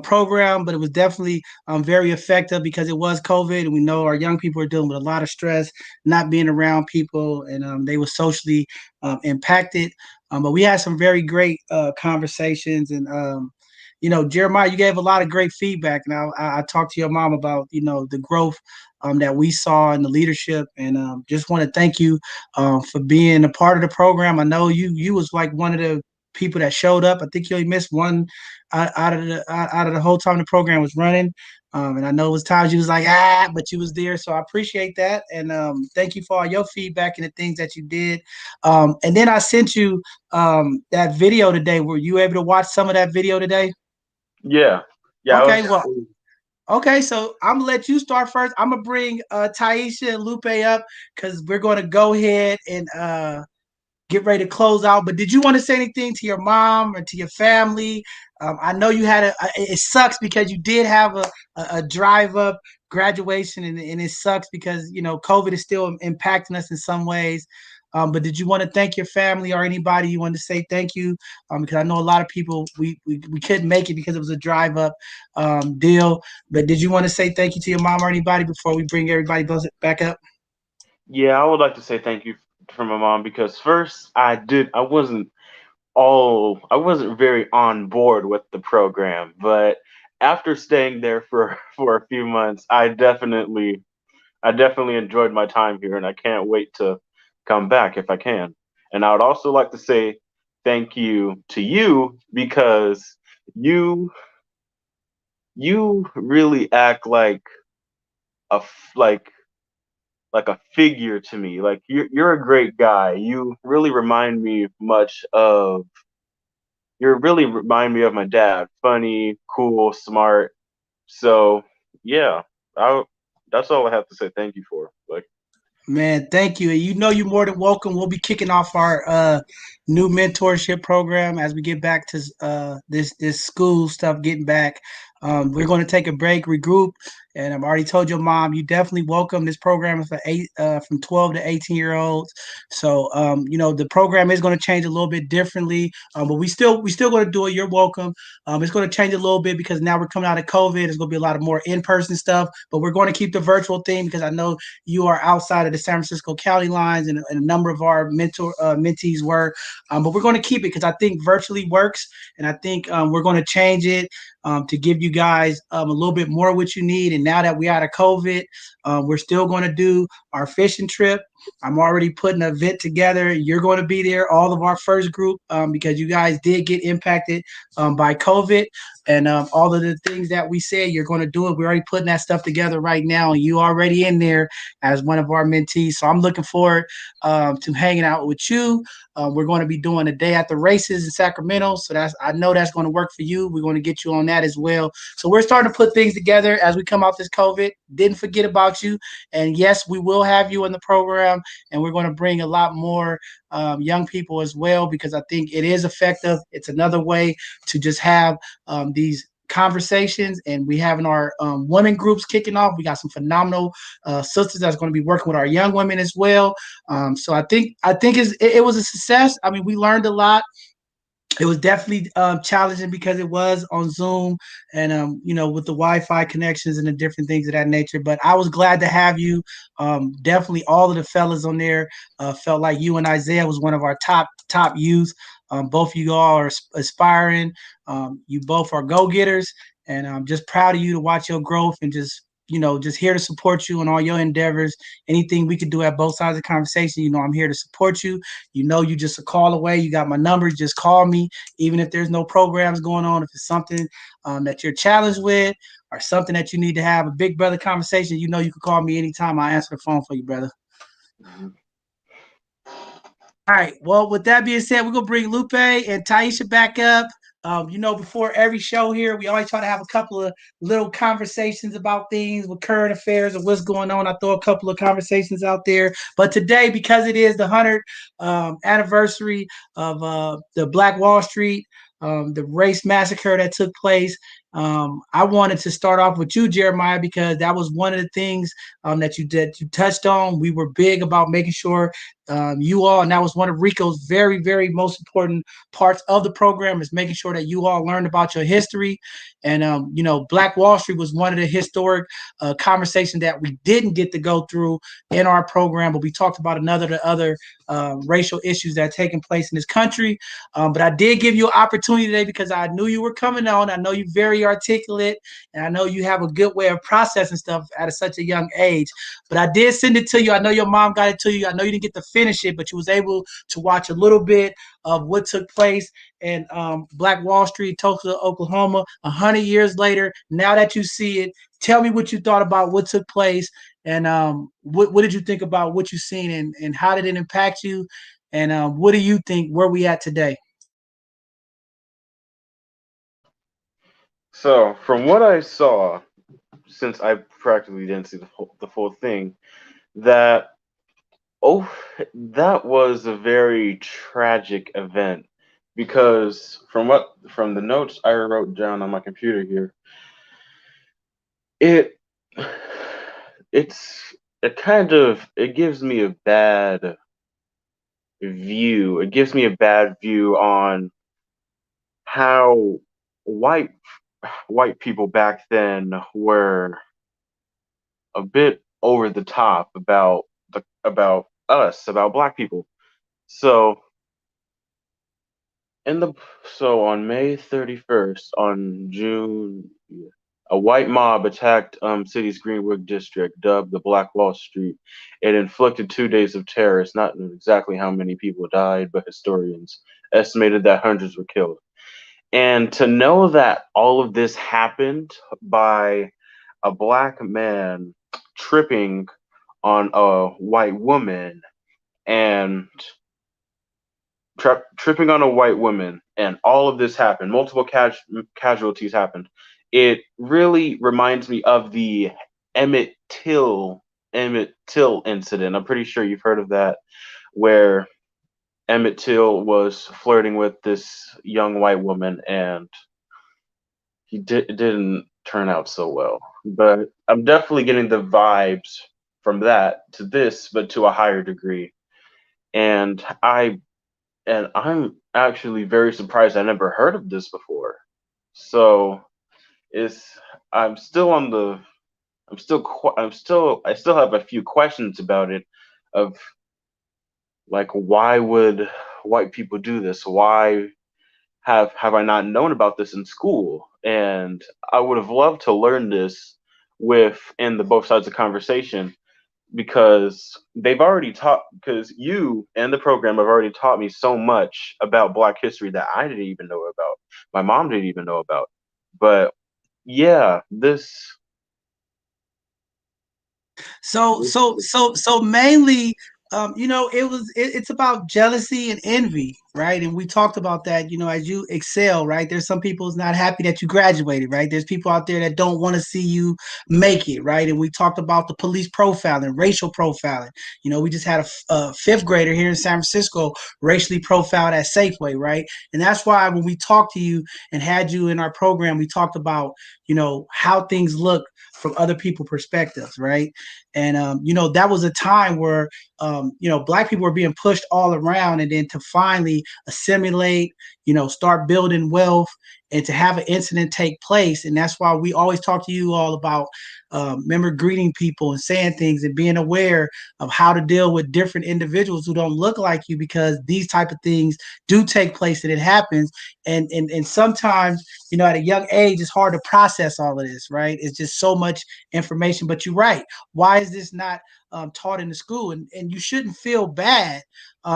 [SPEAKER 2] program, but it was definitely very effective because it was COVID, and we know our young people are dealing with a lot of stress, not being around people, and they were socially impacted. But we had some very great conversations, and Jeremiah, you gave a lot of great feedback. Now I talked to your mom about the growth that we saw in the leadership, and just want to thank you for being a part of the program. I know you was like one of the people that showed up. I think you only missed one out of the whole time the program was running. And I know it was times you was like but you was there, so I appreciate that, and thank you for all your feedback and the things that you did. And then I sent you that video today. Were you able to watch some of that video today?
[SPEAKER 6] Yeah, yeah, I
[SPEAKER 2] Okay,
[SPEAKER 6] was.
[SPEAKER 2] well, okay, so I'm gonna let you start first. I'm gonna bring Tyiesha and Lupe up because we're gonna go ahead and get ready to close out. But did you want to say anything to your mom or to your family? I know you had it sucks because you did have a drive up graduation, and it sucks because COVID is still impacting us in some ways. But did you want to thank your family or anybody you want to say thank you? Because I know a lot of people we couldn't make it because it was a drive up deal. But did you want to say thank you to your mom or anybody before we bring everybody back up?
[SPEAKER 6] Yeah, I would like to say thank you for my mom because first I wasn't very on board with the program, but after staying there for for a few months, I definitely enjoyed my time here, and I can't wait to come back if I can. And I would also like to say thank you to you because you you really act like a figure to me. Like you're a great guy. You really remind me of my dad. Funny, cool, smart. So yeah, I that's all I have to say. Thank you for like.
[SPEAKER 2] Man, thank you. And you're more than welcome. We'll be kicking off our new mentorship program as we get back to this school stuff getting back. We're going to take a break, regroup, and I've already told your mom you definitely welcome. This program is for from 12 to 18-year-olds. So the program is going to change a little bit differently, but we still going to do it. You're welcome. It's going to change a little bit because now we're coming out of COVID. It's going to be a lot of more in-person stuff, but we're going to keep the virtual theme because I know you are outside of the San Francisco County lines, and a number of our mentees were. But we're going to keep it because I think virtually works, and I think we're going to change it to give you guys a little bit more what you need. And now that we're out of COVID, we're still going to do our fishing trip. I'm already putting an event together. You're going to be there, all of our first group, because you guys did get impacted by COVID. And all of the things that we said, you're going to do it. We're already putting that stuff together right now, and you already in there as one of our mentees. So I'm looking forward to hanging out with you. We're going to be doing a day at the races in Sacramento. So I know that's going to work for you. We're going to get you on that as well. So we're starting to put things together as we come out this COVID. Didn't forget about you. And yes, we will have you in the program, and we're going to bring a lot more young people as well because I think it is effective. It's another way to just have these conversations, and we having our women groups kicking off. We got some phenomenal sisters that's going to be working with our young women as well. So I think it was a success. I mean, we learned a lot. It was definitely challenging because it was on Zoom and with the Wi-Fi connections and the different things of that nature. But I was glad to have you. Definitely, all of the fellas on there felt like you and Isaiah was one of our top youth. Both of you all are aspiring. You both are go getters, and I'm just proud of you to watch your growth and just here to support you in all your endeavors. Anything we could do at both sides of the conversation, I'm here to support you. You just a call away. You got my number. Just call me, even if there's no programs going on. If it's something that you're challenged with or something that you need to have a big brother conversation, you can call me anytime. I answer the phone for you, brother.
[SPEAKER 6] Mhm.
[SPEAKER 2] All right. Well, with that being said, we're gonna bring Lupe and Tyiesha back up. Before every show here, we always try to have a couple of little conversations about things with current affairs and what's going on. I throw a couple of conversations out there, but today, because it is the 100th anniversary of the Black Wall Street, the race massacre that took place, I wanted to start off with you, Jeremiah, because that was one of the things that you touched on. We were big about making sure you all, and that was one of Rico's very, very most important parts of the program, is making sure that you all learned about your history. And Black Wall Street was one of the historic conversations that we didn't get to go through in our program, but we talked about the other racial issues that are taking place in this country. But I did give you an opportunity today because I knew you were coming on. I know you're very articulate, and I know you have a good way of processing stuff at such a young age. But I did send it to you. I know your mom got it to you. I know you didn't get to finish it, but you was able to watch a little bit of what took place in Black Wall Street, Tulsa, Oklahoma, 100 years later. Now that you see it, tell me what you thought about what took place, and what did you think about what you seen, and how did it impact you, and what do you think where we at today?
[SPEAKER 6] So, from what I saw, since I practically didn't see the full thing, that oh, that was a very tragic event because from the notes I wrote down on my computer here, it it's it gives me a bad view. It gives me a bad view on how white white people back then were a bit over the top about us, about black people. So in the so on May 31st, on June, a white mob attacked city's Greenwood district, dubbed the Black Wall Street. It inflicted 2 days of terror. It's not exactly how many people died, but historians estimated that hundreds were killed. And to know that all of this happened by a black man tripping on a white woman and tripping on a white woman, and all of this happened, multiple casualties happened. It really reminds me of the Emmett Till Emmett Till incident. I'm pretty sure you've heard of that, where Emmett Till was flirting with this young white woman, and it didn't turn out so well. But I'm definitely getting the vibes from that to this, but to a higher degree. And I'm actually very surprised I never heard of this before. So it's I'm still on the I still have a few questions about it, of like, why would white people do this? Why have I not known about this in school? And I would have loved to learn this in the both sides of conversation, because you and the program have already taught me so much about Black history that I didn't even know about. My mom didn't even know about. But yeah,
[SPEAKER 2] So mainly, it's about jealousy and envy, right? And we talked about that. As you excel, right? There's some people's not happy that you graduated, right? There's people out there that don't want to see you make it, right? And we talked about the police profiling, racial profiling. We just had a fifth grader here in San Francisco racially profiled at Safeway, right? And that's why when we talked to you and had you in our program, we talked about how things look from other people's perspectives, right? And that was a time where Black people were being pushed all around, and then to finally assimilate, start building wealth, and to have an incident take place. And that's why we always talk to you all about remember greeting people and saying things and being aware of how to deal with different individuals who don't look like you, because these type of things do take place and it happens. And sometimes, at a young age, it's hard to process all of this, right? It's just so much information. But you're right. Why is this not taught in the school? And you shouldn't feel bad,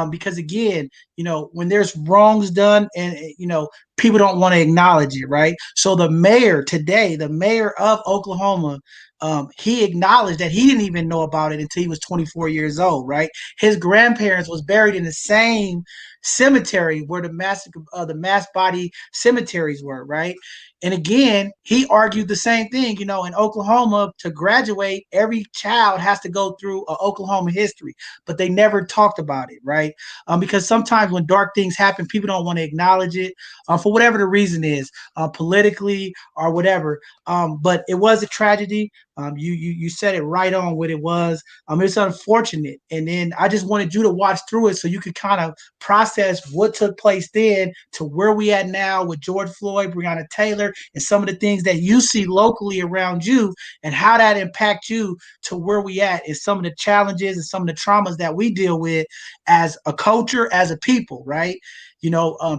[SPEAKER 2] because again, when there's wrongs done, and people don't want to acknowledge it, right? So the mayor of Oklahoma, he acknowledged that he didn't even know about it until he was 24 years old, right? His grandparents was buried in the same cemetery where the mass body cemeteries were, right? And again, he argued the same thing. In Oklahoma, to graduate, every child has to go through Oklahoma history, but they never talked about it, right? Because sometimes when dark things happen, people don't want to acknowledge it, for whatever the reason is, politically or whatever. But it was a tragedy. You said it right on what it was. It's unfortunate. And then I just wanted you to watch through it so you could kind of process what took place then to where we at now with George Floyd, Breonna Taylor, and some of the things that you see locally around you, and how that impact you to where we at, and some of the challenges and some of the traumas that we deal with as a culture, as a people, right?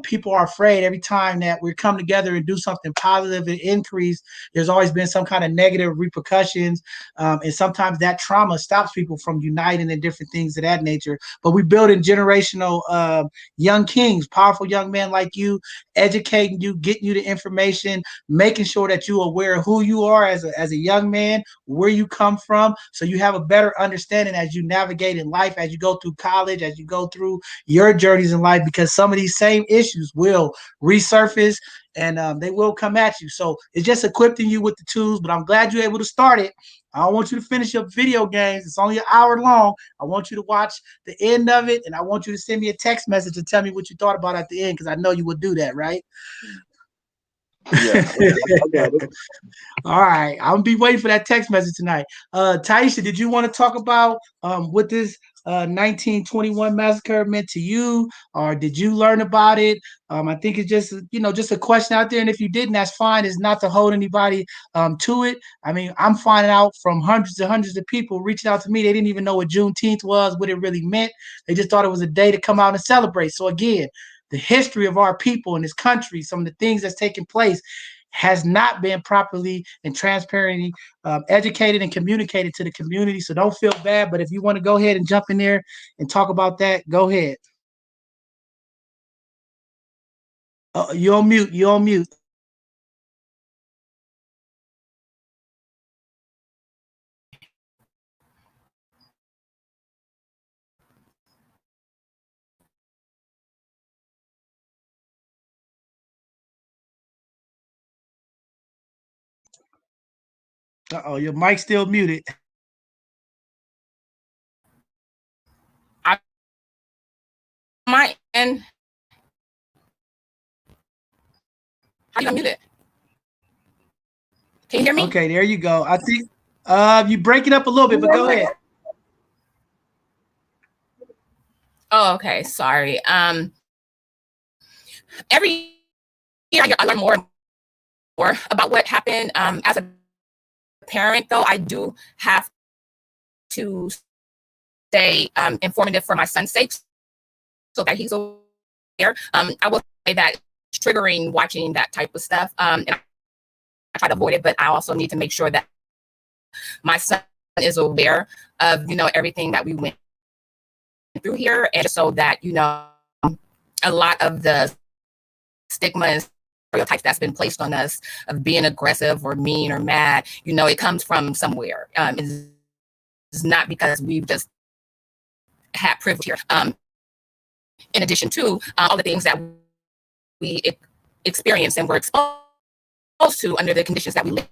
[SPEAKER 2] People are afraid every time that we come together and do something positive and increase. There's always been some kind of negative repercussions, and sometimes that trauma stops people from uniting and different things of that nature. But we build in generational young kings, powerful young men like you, educating you, getting you the information, making sure that you're aware of who you are as a young man, where you come from, so you have a better understanding as you navigate in life, as you go through college, as you go through your journeys in life, because some of these same issues will resurface, and they will come at you. So it's just equipping you with the tools, but I'm glad you're able to start it. I don't want you to finish your video games. It's only an hour long. I want you to watch the end of it, and I want you to send me a text message and tell me what you thought about at the end, because I know you would do that, right?
[SPEAKER 6] Yeah, I got it.
[SPEAKER 2] All right, I'm gonna be waiting for that text message tonight. Tyiesha, did you want to talk about what this 1921 massacre meant to you, or did you learn about it? I think it's just a question out there, and if you didn't, that's fine. It's not to hold anybody to it. I mean, I'm finding out from hundreds and hundreds of people reaching out to me. They didn't even know what Juneteenth was, what it really meant. They just thought it was a day to come out and celebrate. So again, the history of our people in this country, some of the things that's taking place, has not been properly and transparently educated and communicated to the community. So don't feel bad. But if you want to go ahead and jump in there and talk about that, go ahead. You're on mute. You're on mute. Uh-oh, your mic's still muted.
[SPEAKER 4] My end. How do you unmute it? Can you hear me?
[SPEAKER 2] Okay, there you go. I think you break it up a little bit, but go ahead.
[SPEAKER 4] Oh, okay. Sorry. Every year I learn more and more about what happened. As a parent, though, I do have to stay informative for my son's sake, so that he's aware. I will say that it's triggering watching that type of stuff, and I try to avoid it, but I also need to make sure that my son is aware of everything that we went through here, and so that a lot of the stigma and stereotypes that's been placed on us of being aggressive or mean or mad, it comes from somewhere. It's not because we've just had privilege here. In addition to all the things that we experienced and were exposed to under the conditions that we lived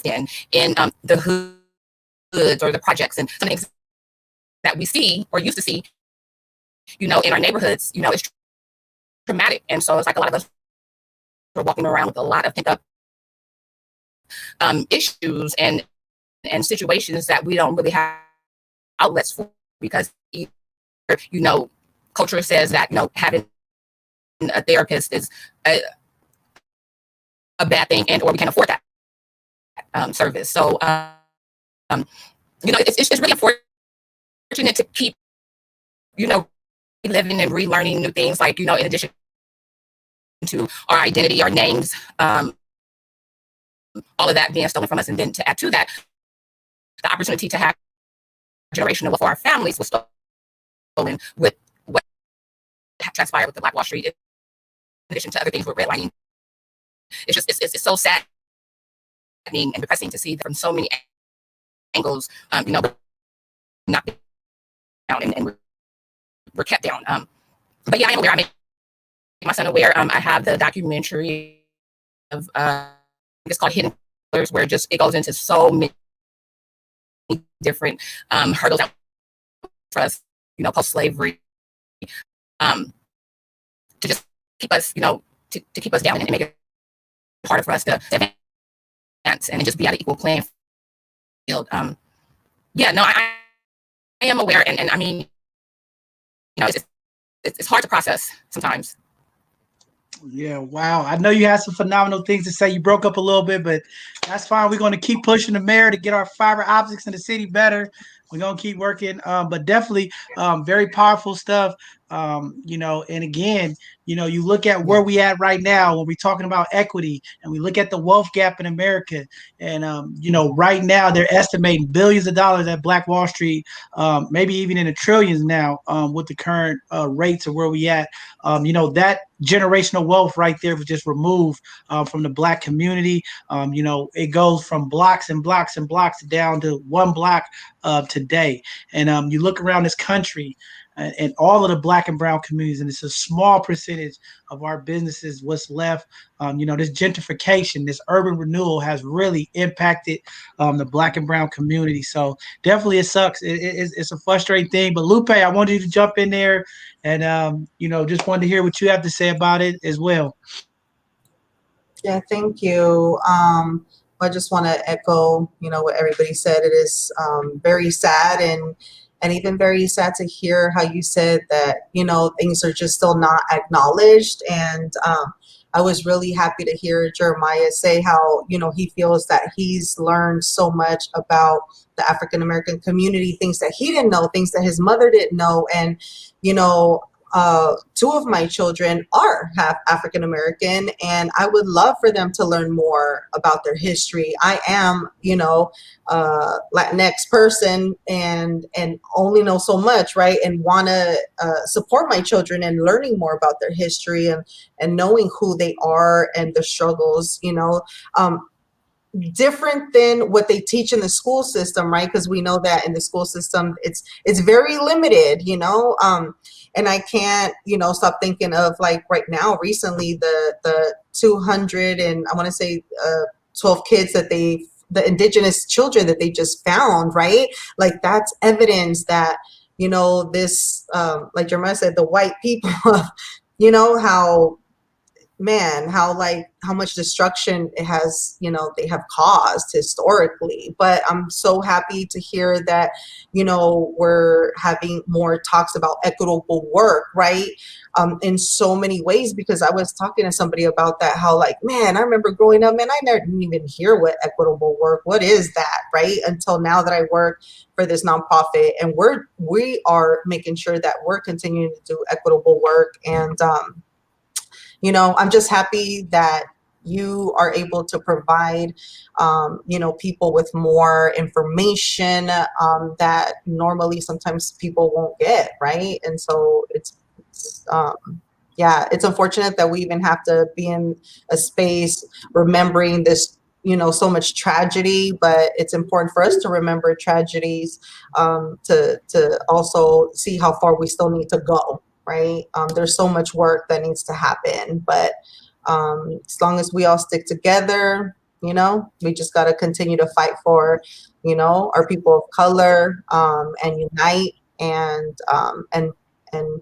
[SPEAKER 4] in the hoods or the projects, and some things that we see or used to see, in our neighborhoods, it's traumatic. And so it's like a lot of us are walking around with a lot of pent up issues and situations that we don't really have outlets for, because either, culture says that having a therapist is a bad thing, and or we can't afford that service. So it's really unfortunate to keep living and relearning new things, like in addition to our identity, our names, all of that being stolen from us, and then to add to that, the opportunity to have generational wealth for our families was stolen with what transpired with the Black Wall Street, in addition to other things with redlining. It's just it's so sad and depressing to see that from so many angles, knocked down and we're kept down. But yeah, I am aware. I made my son aware. I have the documentary of it's called Hidden Pillars, where it goes into so many different hurdles for us, post-slavery, to just keep us, to keep us down and make it harder for us to advance and just be at an equal playing field. Yeah, no, I am aware, and I mean, it's hard to process sometimes.
[SPEAKER 2] Yeah, wow. I know you had some phenomenal things to say. You broke up a little bit, but that's fine. We're going to keep pushing the mayor to get our fiber optics in the city better. We're going to keep working, but definitely very powerful stuff. And again, you look at where we at right now when we're talking about equity, and we look at the wealth gap in America. And, right now they're estimating billions of dollars at Black Wall Street, maybe even in the trillions now, with the current rates of where we at. That generational wealth right there was just removed from the Black community. It goes from blocks and blocks and blocks down to one block today. And you look around this country, and all of the Black and brown communities, and it's a small percentage of our businesses what's left. This gentrification, this urban renewal has really impacted the Black and brown community. So definitely it sucks. It's a frustrating thing. But Lupe, I wanted you to jump in there, and just wanted to hear what you have to say about it as well.
[SPEAKER 5] Yeah, thank you. I just want to echo, what everybody said. It is very sad, and even very sad to hear how you said that, things are just still not acknowledged. And I was really happy to hear Jeremiah say how, he feels that he's learned so much about the African American community, things that he didn't know, things that his mother didn't know. And, two of my children are half African American, and I would love for them to learn more about their history. I am, Latinx person, and only know so much, right? And want to support my children in learning more about their history, and knowing who they are and the struggles, different than what they teach in the school system, right? Because we know that in the school system, it's very limited, and I can't, stop thinking of, like, right now, recently, the 200 and I want to say 12 kids that the indigenous children that they just found, right? Like, that's evidence that, this, like Jeremiah said, the white people, how much destruction it has, they have caused historically. But I'm so happy to hear that, we're having more talks about equitable work, right? In so many ways, because I was talking to somebody about that, how, like, man, I remember growing up, man, I never didn't even hear what equitable work, what is that, right? Until now that I work for this nonprofit, and we are making sure that we're continuing to do equitable work. And I'm just happy that you are able to provide, people with more information that normally sometimes people won't get, right? And so it's unfortunate that we even have to be in a space remembering this, so much tragedy, but it's important for us to remember tragedies, to also see how far we still need to go. Right? There's so much work that needs to happen, but as long as we all stick together, we just got to continue to fight for, our people of color, and unite, and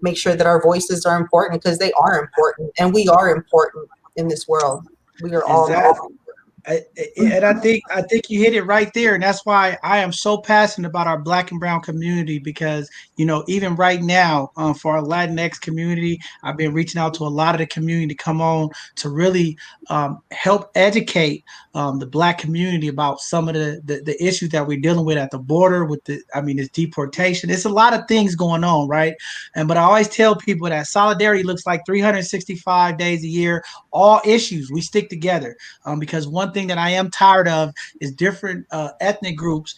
[SPEAKER 5] make sure that our voices are important, because they are important, and we are important in this world. We are all important.
[SPEAKER 2] And I think you hit it right there, and that's why I am so passionate about our Black and Brown community because even right now for our Latinx community, I've been reaching out to a lot of the community to come on to really help educate the Black community about some of the issues that we're dealing with at the border with this deportation. It's a lot of things going on, right? But I always tell people that solidarity looks like 365 days a year, all issues we stick together because one thing that I am tired of is different ethnic groups,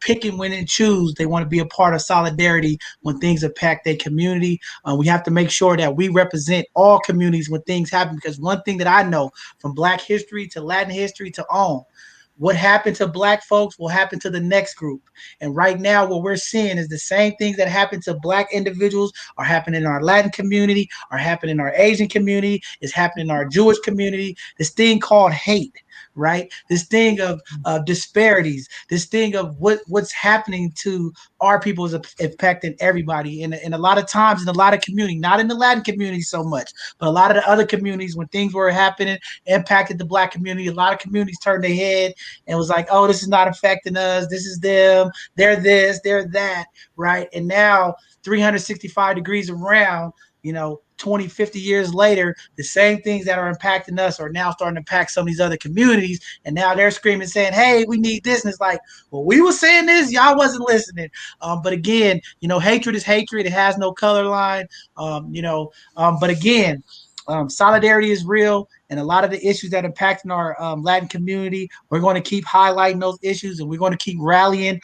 [SPEAKER 2] picking when and choose. They want to be a part of solidarity when things impact their community. We have to make sure that we represent all communities when things happen because one thing that I know from Black history to Latin history to on, what happened to Black folks will happen to the next group. And right now, what we're seeing is the same things that happen to Black individuals are happening in our Latin community, are happening in our Asian community, is happening in our Jewish community. This thing called hate, right? This thing of disparities, this thing of what's happening to our people is impacting everybody. And a lot of times in a lot of communities, not in the Latin community so much, but a lot of the other communities, when things were happening, impacted the Black community, a lot of communities turned their head and was like, oh, this is not affecting us. This is them. They're this, they're that, right? And now 365 degrees around, 20, 50 years later, the same things that are impacting us are now starting to impact some of these other communities. And now they're screaming, saying, hey, we need this. And it's like, well, we were saying this, y'all wasn't listening. But again, hatred is hatred. It has no color line. But again, solidarity is real, and a lot of the issues that impact our Latin community, we're going to keep highlighting those issues, and we're going to keep rallying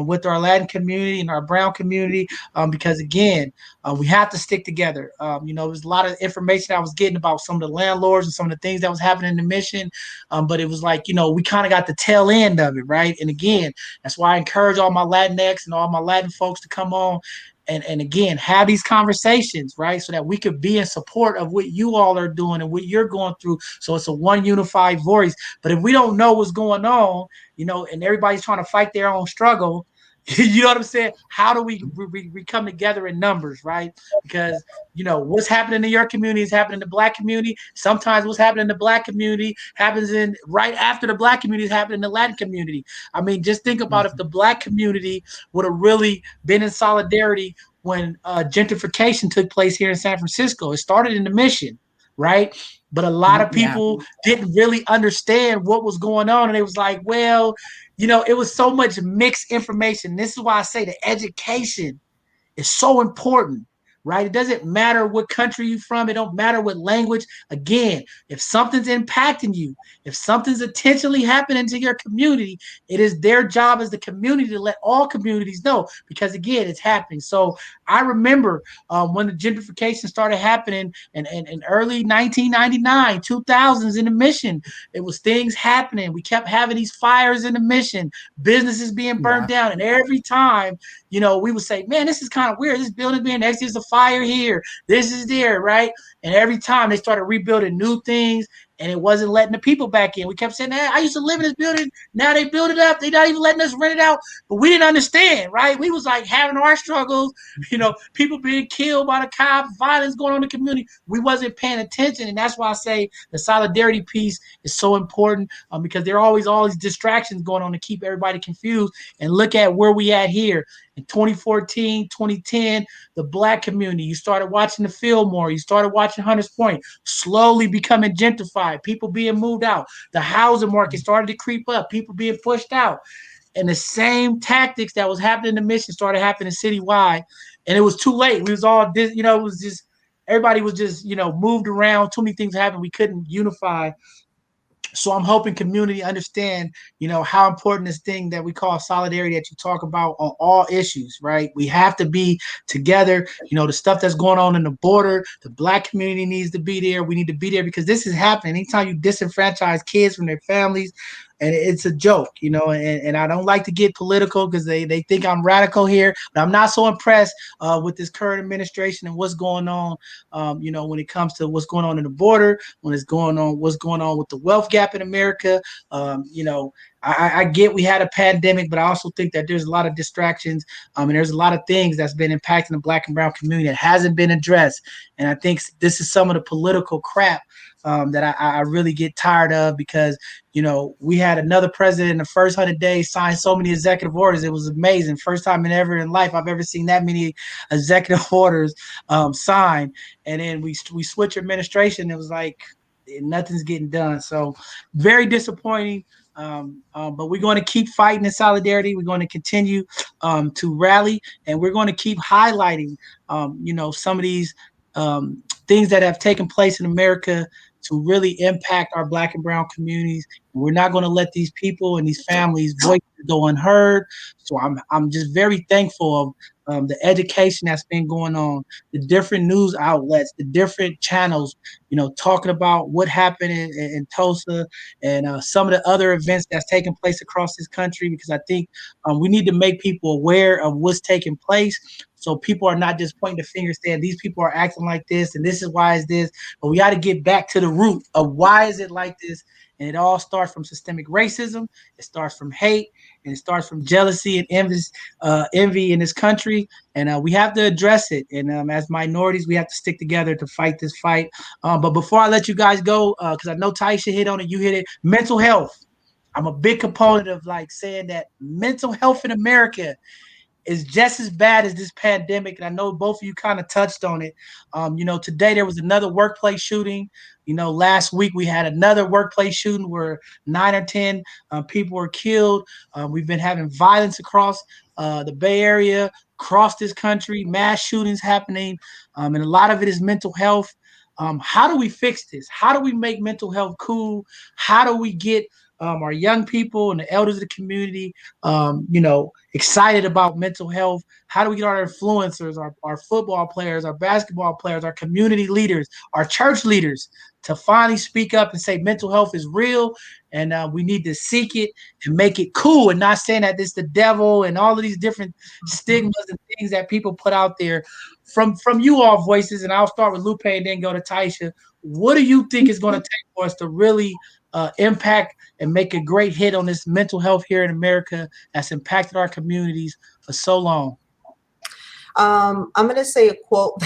[SPEAKER 2] with our Latin community and our Brown community because, again, we have to stick together. There's a lot of information I was getting about some of the landlords and some of the things that was happening in the mission, but it was like, we kind of got the tail end of it, right? And again, that's why I encourage all my Latinx and all my Latin folks to come on and again, have these conversations, right? So that we could be in support of what you all are doing and what you're going through. So it's a one unified voice. But if we don't know what's going on, and everybody's trying to fight their own struggle, you know what I'm saying? How do we come together in numbers, right? Because what's happening in your community is happening in the Black community. Sometimes what's happening in the Black community happens in right after the Black community is happening in the Latin community. I mean, just think about if the Black community would have really been in solidarity when gentrification took place here in San Francisco. It started in the Mission, right? But a lot of people didn't really understand what was going on, and it was like, well, it was so much mixed information. This is why I say the education is so important, right? It doesn't matter what country you're from. It don't matter what language. Again, if something's impacting you, if something's intentionally happening to your community, it is their job as the community to let all communities know because, again, it's happening. So I remember when the gentrification started happening in early 1999, 2000s in the Mission, it was things happening. We kept having these fires in the Mission, businesses being burned down. And every time, we would say, man, this is kind of weird. This building being next, there's a fire here. This is there, right? And every time they started rebuilding new things and it wasn't letting the people back in. We kept saying, hey, I used to live in this building. Now they build it up. They're not even letting us rent it out. But we didn't understand, right? We was like having our struggles, people being killed by the cops, violence going on in the community. We wasn't paying attention. And that's why I say the solidarity piece is so important because there are always all these distractions going on to keep everybody confused. And look at where we at here. In 2014, 2010, the Black community, you started watching the Fillmore, you started watching Hunters Point, slowly becoming gentrified, people being moved out. The housing market started to creep up, people being pushed out. And the same tactics that was happening in the Mission started happening citywide. And it was too late. We was all, it was just, everybody was just, moved around. Too many things happened. We couldn't unify. So I'm hoping community understand, how important this thing that we call solidarity that you talk about on all issues, right? We have to be together. The stuff that's going on in the border, the Black community needs to be there. We need to be there because this is happening. Anytime you disenfranchise kids from their families, and it's a joke, and I don't like to get political because they think I'm radical here, but I'm not so impressed with this current administration and what's going on, when it comes to what's going on in the border, what's going on with the wealth gap in America. I get we had a pandemic, but I also think that there's a lot of distractions and there's a lot of things that's been impacting the Black and Brown community that hasn't been addressed. And I think this is some of the political crap that I really get tired of, because we had another president in the first 100 days sign so many executive orders. It was amazing. First time in life I've ever seen that many executive orders signed. And then we switch administration. It was like nothing's getting done. So very disappointing. But we're going to keep fighting in solidarity. We're going to continue to rally, and we're going to keep highlighting, some of these things that have taken place in America to really impact our Black and Brown communities. We're not going to let these people and these families' voices go unheard. So I'm just very thankful of the education that's been going on, the different news outlets, the different channels, talking about what happened in Tulsa, and some of the other events that's taking place across this country, because I think we need to make people aware of what's taking place, so people are not just pointing the finger saying these people are acting like this and this is why is this. But we got to get back to the root of why is it like this. And it all starts from systemic racism. It starts from hate, and it starts from jealousy and envy in this country. And we have to address it. And as minorities, we have to stick together to fight this fight. But before I let you guys go, because I know Tyiesha hit on it, you hit it, mental health. I'm a big component of saying that mental health in America is just as bad as this pandemic. And I know both of you kind of touched on it. Today there was another workplace shooting. Last week we had another workplace shooting where 9 or 10 people were killed. We've been having violence across the Bay Area, across this country, mass shootings happening. And a lot of it is mental health. How do we fix this? How do we make mental health cool? How do we get our young people and the elders of the community, excited about mental health? How do we get our influencers, our football players, our basketball players, our community leaders, our church leaders to finally speak up and say mental health is real, and we need to seek it and make it cool, and not saying that it's the devil and all of these different stigmas and things that people put out there. From you all voices, and I'll start with Lupe and then go to Tyiesha. What do you think is going to take for us to really impact and make a great hit on this mental health here in America that's impacted our communities for so long?
[SPEAKER 5] I'm going to say a quote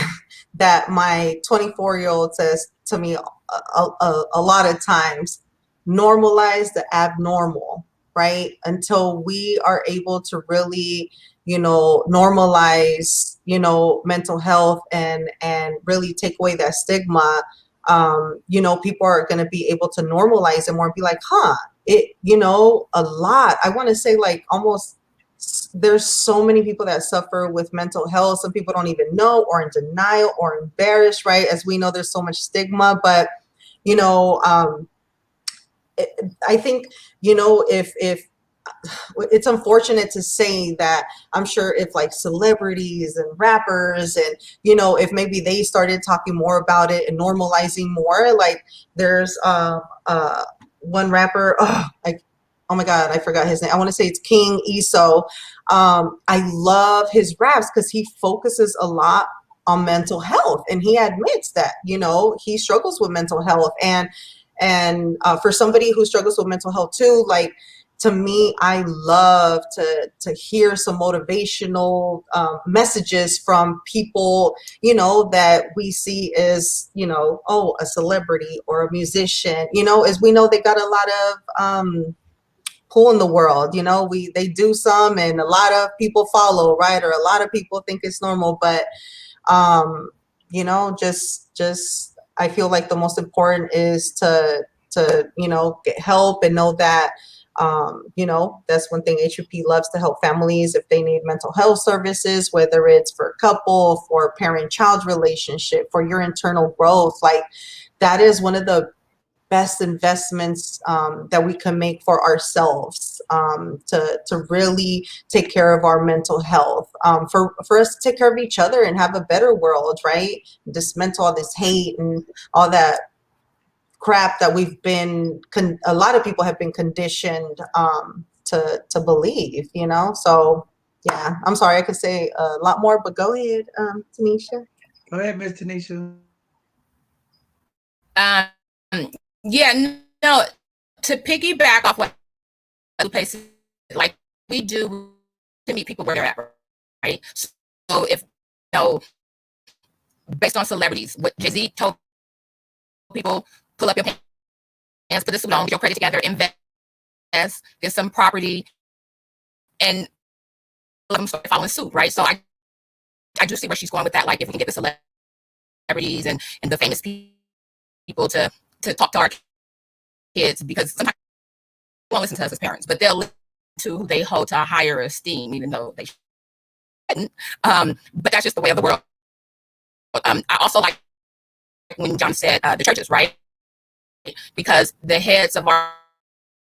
[SPEAKER 5] that my 24-year-old says to me a lot of times: normalize the abnormal, right? Until we are able to really, normalize, mental health and really take away that stigma, people are going to be able to normalize it more and be like, a lot. I want to say almost, there's so many people that suffer with mental health. Some people don't even know, or in denial, or embarrassed, right? As we know, there's so much stigma, but I think, if it's unfortunate to say that, I'm sure if celebrities and rappers and, if maybe they started talking more about it and normalizing more, there's one rapper, oh my God, I forgot his name. I want to say it's King Eso. I love his raps because he focuses a lot on mental health, and he admits that, he struggles with mental health. And for somebody who struggles with mental health too, to me, I love to hear some motivational messages from people, that we see as, a celebrity or a musician, as we know, they got a lot of pull in the world. They do some and a lot of people follow, right? Or a lot of people think it's normal, but just I feel like the most important is to get help and know that that's one thing HUP loves, to help families if they need mental health services, whether it's for a couple, for a parent-child relationship, for your internal growth. That is one of the best investments that we can make for ourselves, to really take care of our mental health, for us to take care of each other and have a better world, right? Dismantle all this hate and all that crap that we've been, a lot of people have been conditioned to believe, So yeah, I'm sorry, I could say a lot more, but go ahead, Tanisha.
[SPEAKER 2] Go ahead, Miss Tanisha.
[SPEAKER 4] Yeah, no, to piggyback off what Lupe said, we do to meet people where they're at, right? So if, based on celebrities, what Jay-Z told people pull up your pants, put a suit on, get your credit together, invest, get some property, and let them start following suit, right? So I do see where she's going with that. Like if we can get the celebrities and the famous people to talk to our kids, because sometimes they won't listen to us as parents, but they'll listen to who they hold to a higher esteem, even though they shouldn't. But that's just the way of the world. I also like when John said the churches, right? Because the heads of our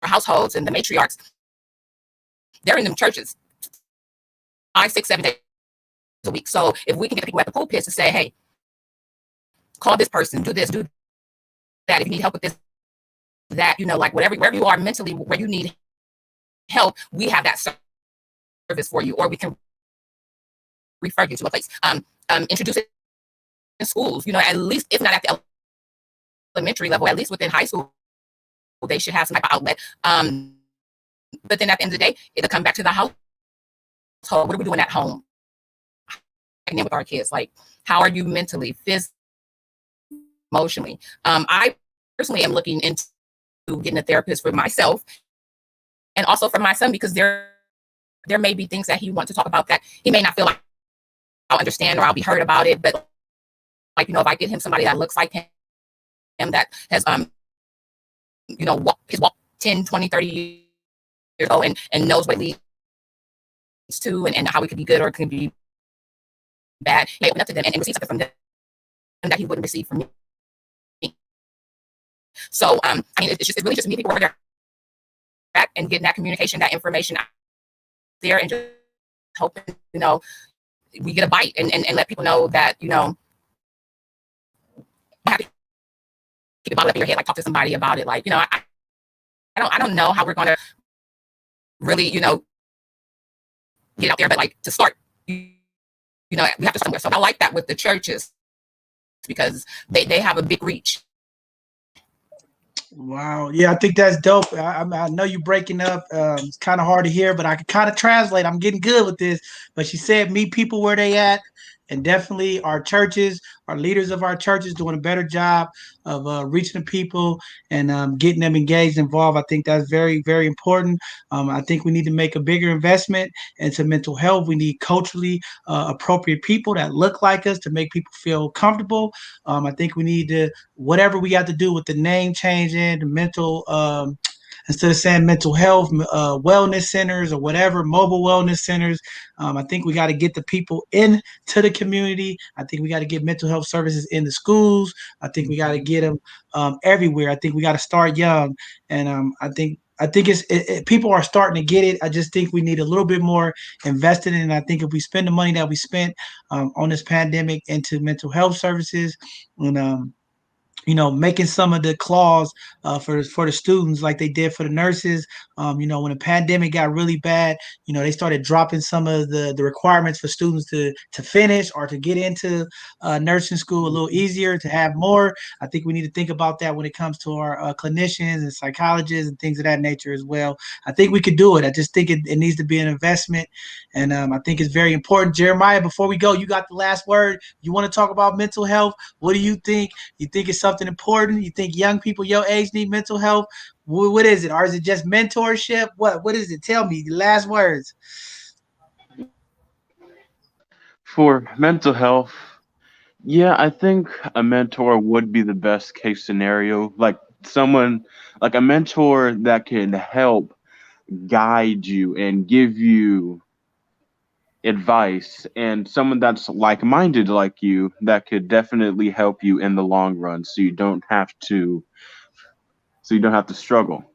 [SPEAKER 4] households and the matriarchs, they're in them churches 5, 6, 7 days a week. So if we can get the people at the pulpits to say, hey, call this person, do this, do that. If you need help with this, that, like wherever you are mentally, where you need help, we have that service for you, or we can refer you to a place. Introduce it in schools, at least, if not at the elementary level, at least within high school, they should have some type of outlet. But then at the end of the day, it'll come back to the household. What are we doing at home? With our kids, like, how are you mentally, physically, emotionally? I personally am looking into getting a therapist for myself and also for my son, because there may be things that he wants to talk about that he may not feel like I'll understand or I'll be heard about it. But like, if I get him somebody that looks like him, that has walk 10, 20, 30 years old and knows what leads to and how it could be good or it could be bad, he may open up to them and receive something from them that he wouldn't receive from me. So it's really just meeting people where they're at and getting that communication, that information out there, and just hoping we get a bite and let people know that you have to keep it bottled up in your head, like talk to somebody about it. Like, I don't know how we're gonna really get out there, but like to start, we have to start somewhere. So I like that with the churches, because they have a big reach.
[SPEAKER 2] Wow. Yeah, I think that's dope. I know you're breaking up. It's kind of hard to hear, but I can kind of translate. I'm getting good with this. But she said, meet people where they at. And definitely our churches, our leaders of our churches doing a better job of reaching the people and getting them engaged, involved. I think that's very, very important. I think we need to make a bigger investment into mental health. We need culturally appropriate people that look like us to make people feel comfortable. I think we need to, whatever we got to do with the name changing, the mental instead of saying mental health wellness centers or whatever, mobile wellness centers. I think we got to get the people into the community. I think we got to get mental health services in the schools. I think we got to get them everywhere. I think we got to start young, and I think people are starting to get it. I just think we need a little bit more invested in it. I think if we spend the money that we spent on this pandemic into mental health services, and making some of the clause for the students like they did for the nurses. When the pandemic got really bad, they started dropping some of the requirements for students to finish or to get into nursing school a little easier, to have more. I think we need to think about that when it comes to our clinicians and psychologists and things of that nature as well. I think we could do it. I just think it needs to be an investment, and I think it's very important. Jeremiah, before we go, you got the last word. You want to talk about mental health? What do you think? You think it's something important? You think young people your age need mental health? What is it? Or is it just mentorship? What is it? Tell me the last words.
[SPEAKER 6] For mental health, yeah, I think a mentor would be the best case scenario. Like someone, like a mentor that can help guide you and give you advice, and someone that's like-minded like you that could definitely help you in the long run, so you don't have to struggle.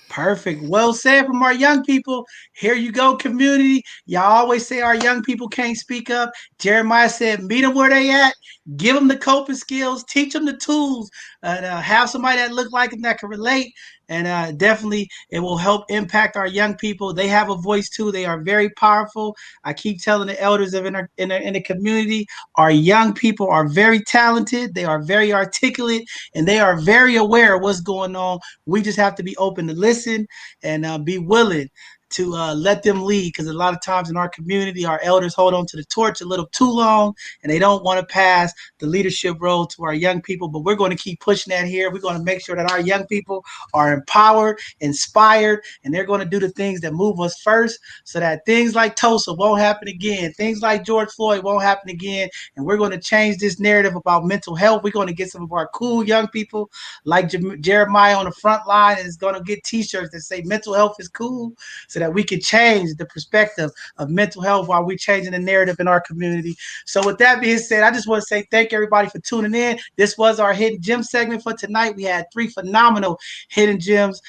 [SPEAKER 2] Perfect. Well said from our young people. Here you go, community. Y'all always say our young people can't speak up. Jeremiah said, meet them where they at. Give them the coping skills. Teach them the tools. And have somebody that look like them that can relate. And definitely, it will help impact our young people. They have a voice too. They are very powerful. I keep telling the elders in the community, our young people are very talented. They are very articulate, and they are very aware of what's going on. We just have to be open to listen and be willing to let them lead, because a lot of times in our community, our elders hold on to the torch a little too long, and they don't want to pass the leadership role to our young people. But we're going to keep pushing that here. We're going to make sure that our young people are empowered, inspired, and they're going to do the things that move us first, so that things like Tulsa won't happen again, things like George Floyd won't happen again. And we're going to change this narrative about mental health. We're going to get some of our cool young people like Jeremiah on the front line, and is going to get t-shirts that say mental health is cool, so that we can change the perspective of mental health while we're changing the narrative in our community. So with that being said, I just want to say thank everybody for tuning in. This was our Hidden Gem segment for tonight. We had 3 phenomenal hidden gems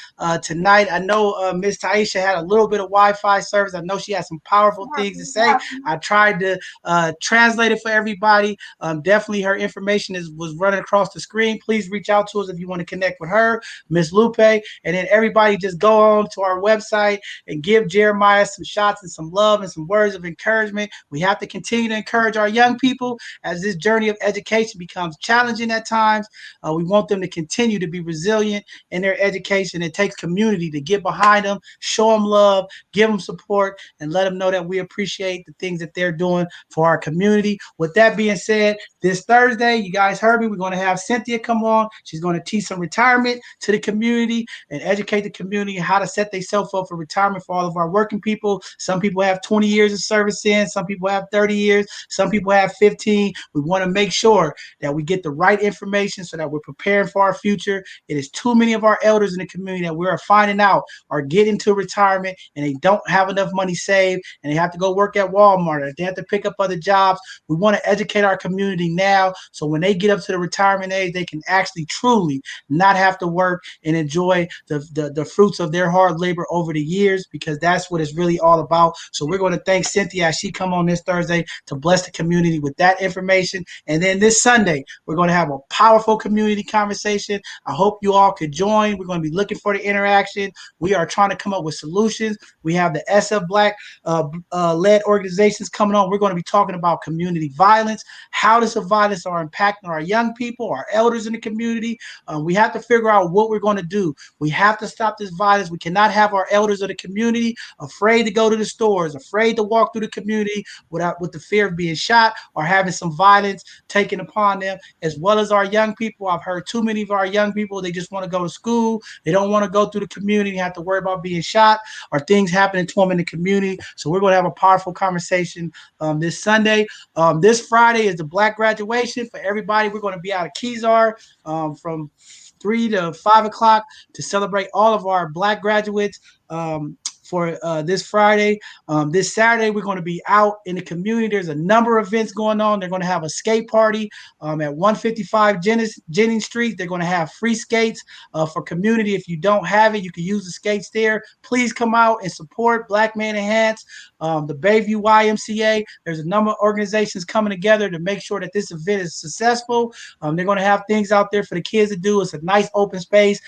[SPEAKER 2] tonight. I know Miss Tyiesha had a little bit of Wi-Fi service. I know she had some powerful things to say. I tried to translate it for everybody. Definitely her information was running across the screen. Please reach out to us if you want to connect with her, Miss Lupe, and then everybody just go on to our website and give Jeremiah some shots and some love and some words of encouragement. We have to continue to encourage our young people as this journey of education becomes challenging at times. We want them to continue to be resilient in their education. It takes community to get behind them, show them love, give them support, and let them know that we appreciate the things that they're doing for our community. With that being said, this Thursday, you guys heard me, we're going to have Cynthia come on. She's going to teach some retirement to the community and educate the community how to set themselves up for retirement for all of our working people. Some people have 20 years of service in, some people have 30 years, some people have 15. We want to make sure that we get the right information so that we're preparing for our future. It is too many of our elders in the community that we are finding out are getting to retirement and they don't have enough money saved, and they have to go work at Walmart, or they have to pick up other jobs. We want to educate our community now, so when they get up to the retirement age, they can actually truly not have to work and enjoy the fruits of their hard labor over the years, because that's what it's really all about. So we're going to thank Cynthia as she come on this Thursday to bless the community with that information. And then this Sunday, we're going to have a powerful community conversation. I hope you all could join. We're going to be looking for the interaction. We are trying to come up with solutions. We have the SF Black led organizations coming on. We're going to be talking about community violence, how does the violence are impacting our young people, our elders in the community. We have to figure out what we're going to do. We have to stop this violence. We cannot have our elders of the community afraid to go to the stores, afraid to walk through the community with the fear of being shot or having some violence taken upon them, as well as our young people. I've heard too many of our young people, they just want to go to school. They don't want to go through the community, have to worry about being shot or things happening to them in the community. So we're going to have a powerful conversation this Sunday. This Friday is the Black graduation for everybody. We're going to be out of Kezar from 3 to 5 o'clock to celebrate all of our Black graduates for this Friday. This Saturday, we're going to be out in the community. There's a number of events going on. They're going to have a skate party at 155 Jennings Street. They're going to have free skates for community. If you don't have it, you can use the skates there. Please come out and support Black Man Enhance, the Bayview YMCA. There's a number of organizations coming together to make sure that this event is successful. They're going to have things out there for the kids to do. It's a nice open space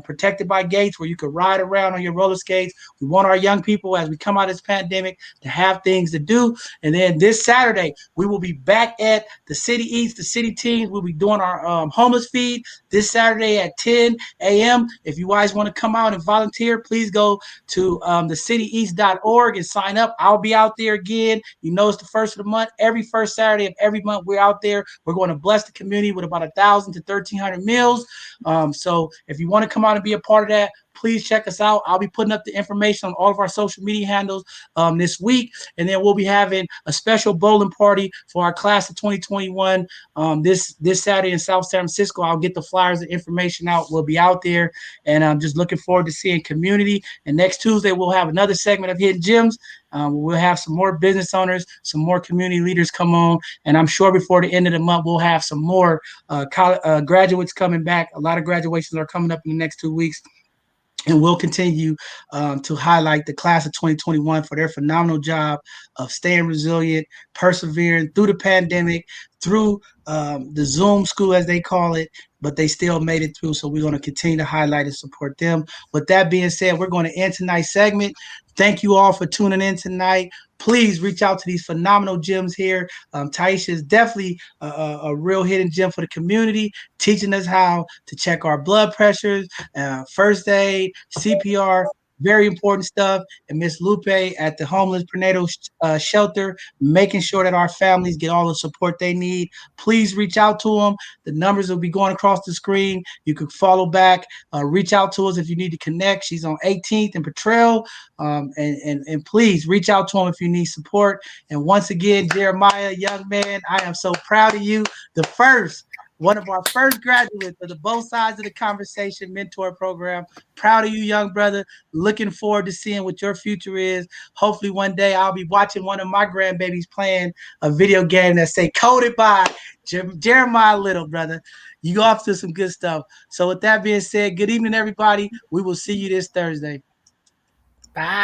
[SPEAKER 2] protected by gates where you can ride around on your roller skates. We want our young people, as we come out of this pandemic, to have things to do. And then this Saturday, we will be back at the City Eats, the City Teens. We'll be doing our homeless feed this Saturday at 10 a.m. If you guys want to come out and volunteer, please go to thecityeats.org and sign up. I'll be out there again. You know, it's the first of the month. Every first Saturday of every month, we're out there. We're going to bless the community with about 1,000 to 1,300 meals. So if you want to come out and be a part of that, please check us out. I'll be putting up the information on all of our social media handles this week. And then we'll be having a special bowling party for our class of 2021 this Saturday in South San Francisco. I'll get the flyers and information out. We'll be out there. And I'm just looking forward to seeing community. And next Tuesday, we'll have another segment of Hidden Gems. We'll have some more business owners, some more community leaders come on. And I'm sure before the end of the month, we'll have some more graduates coming back. A lot of graduations are coming up in the next 2 weeks. And we'll continue to highlight the class of 2021 for their phenomenal job of staying resilient, persevering through the pandemic, through the Zoom school, as they call it, but they still made it through. So we're going to continue to highlight and support them. With that being said, we're going to end tonight's segment. Thank you all for tuning in tonight. Please reach out to these phenomenal gems here. Tyiesha is definitely a real hidden gem for the community, teaching us how to check our blood pressures, first aid, CPR, Very important stuff. And Miss Lupe at the homeless prenatal shelter, making sure that our families get all the support they need. Please reach out to them. The numbers will be going across the screen. You can follow back. Reach out to us if you need to connect. She's on 18th and Petrel. And please reach out to them if you need support. And once again, Jeremiah, young man, I am so proud of you. One of our first graduates of the Both Sides of the Conversation Mentor Program. Proud of you, young brother. Looking forward to seeing what your future is. Hopefully one day I'll be watching one of my grandbabies playing a video game that say coded by Jeremiah Little, brother. You go off to some good stuff. So with that being said, good evening, everybody. We will see you this Thursday.
[SPEAKER 4] Bye.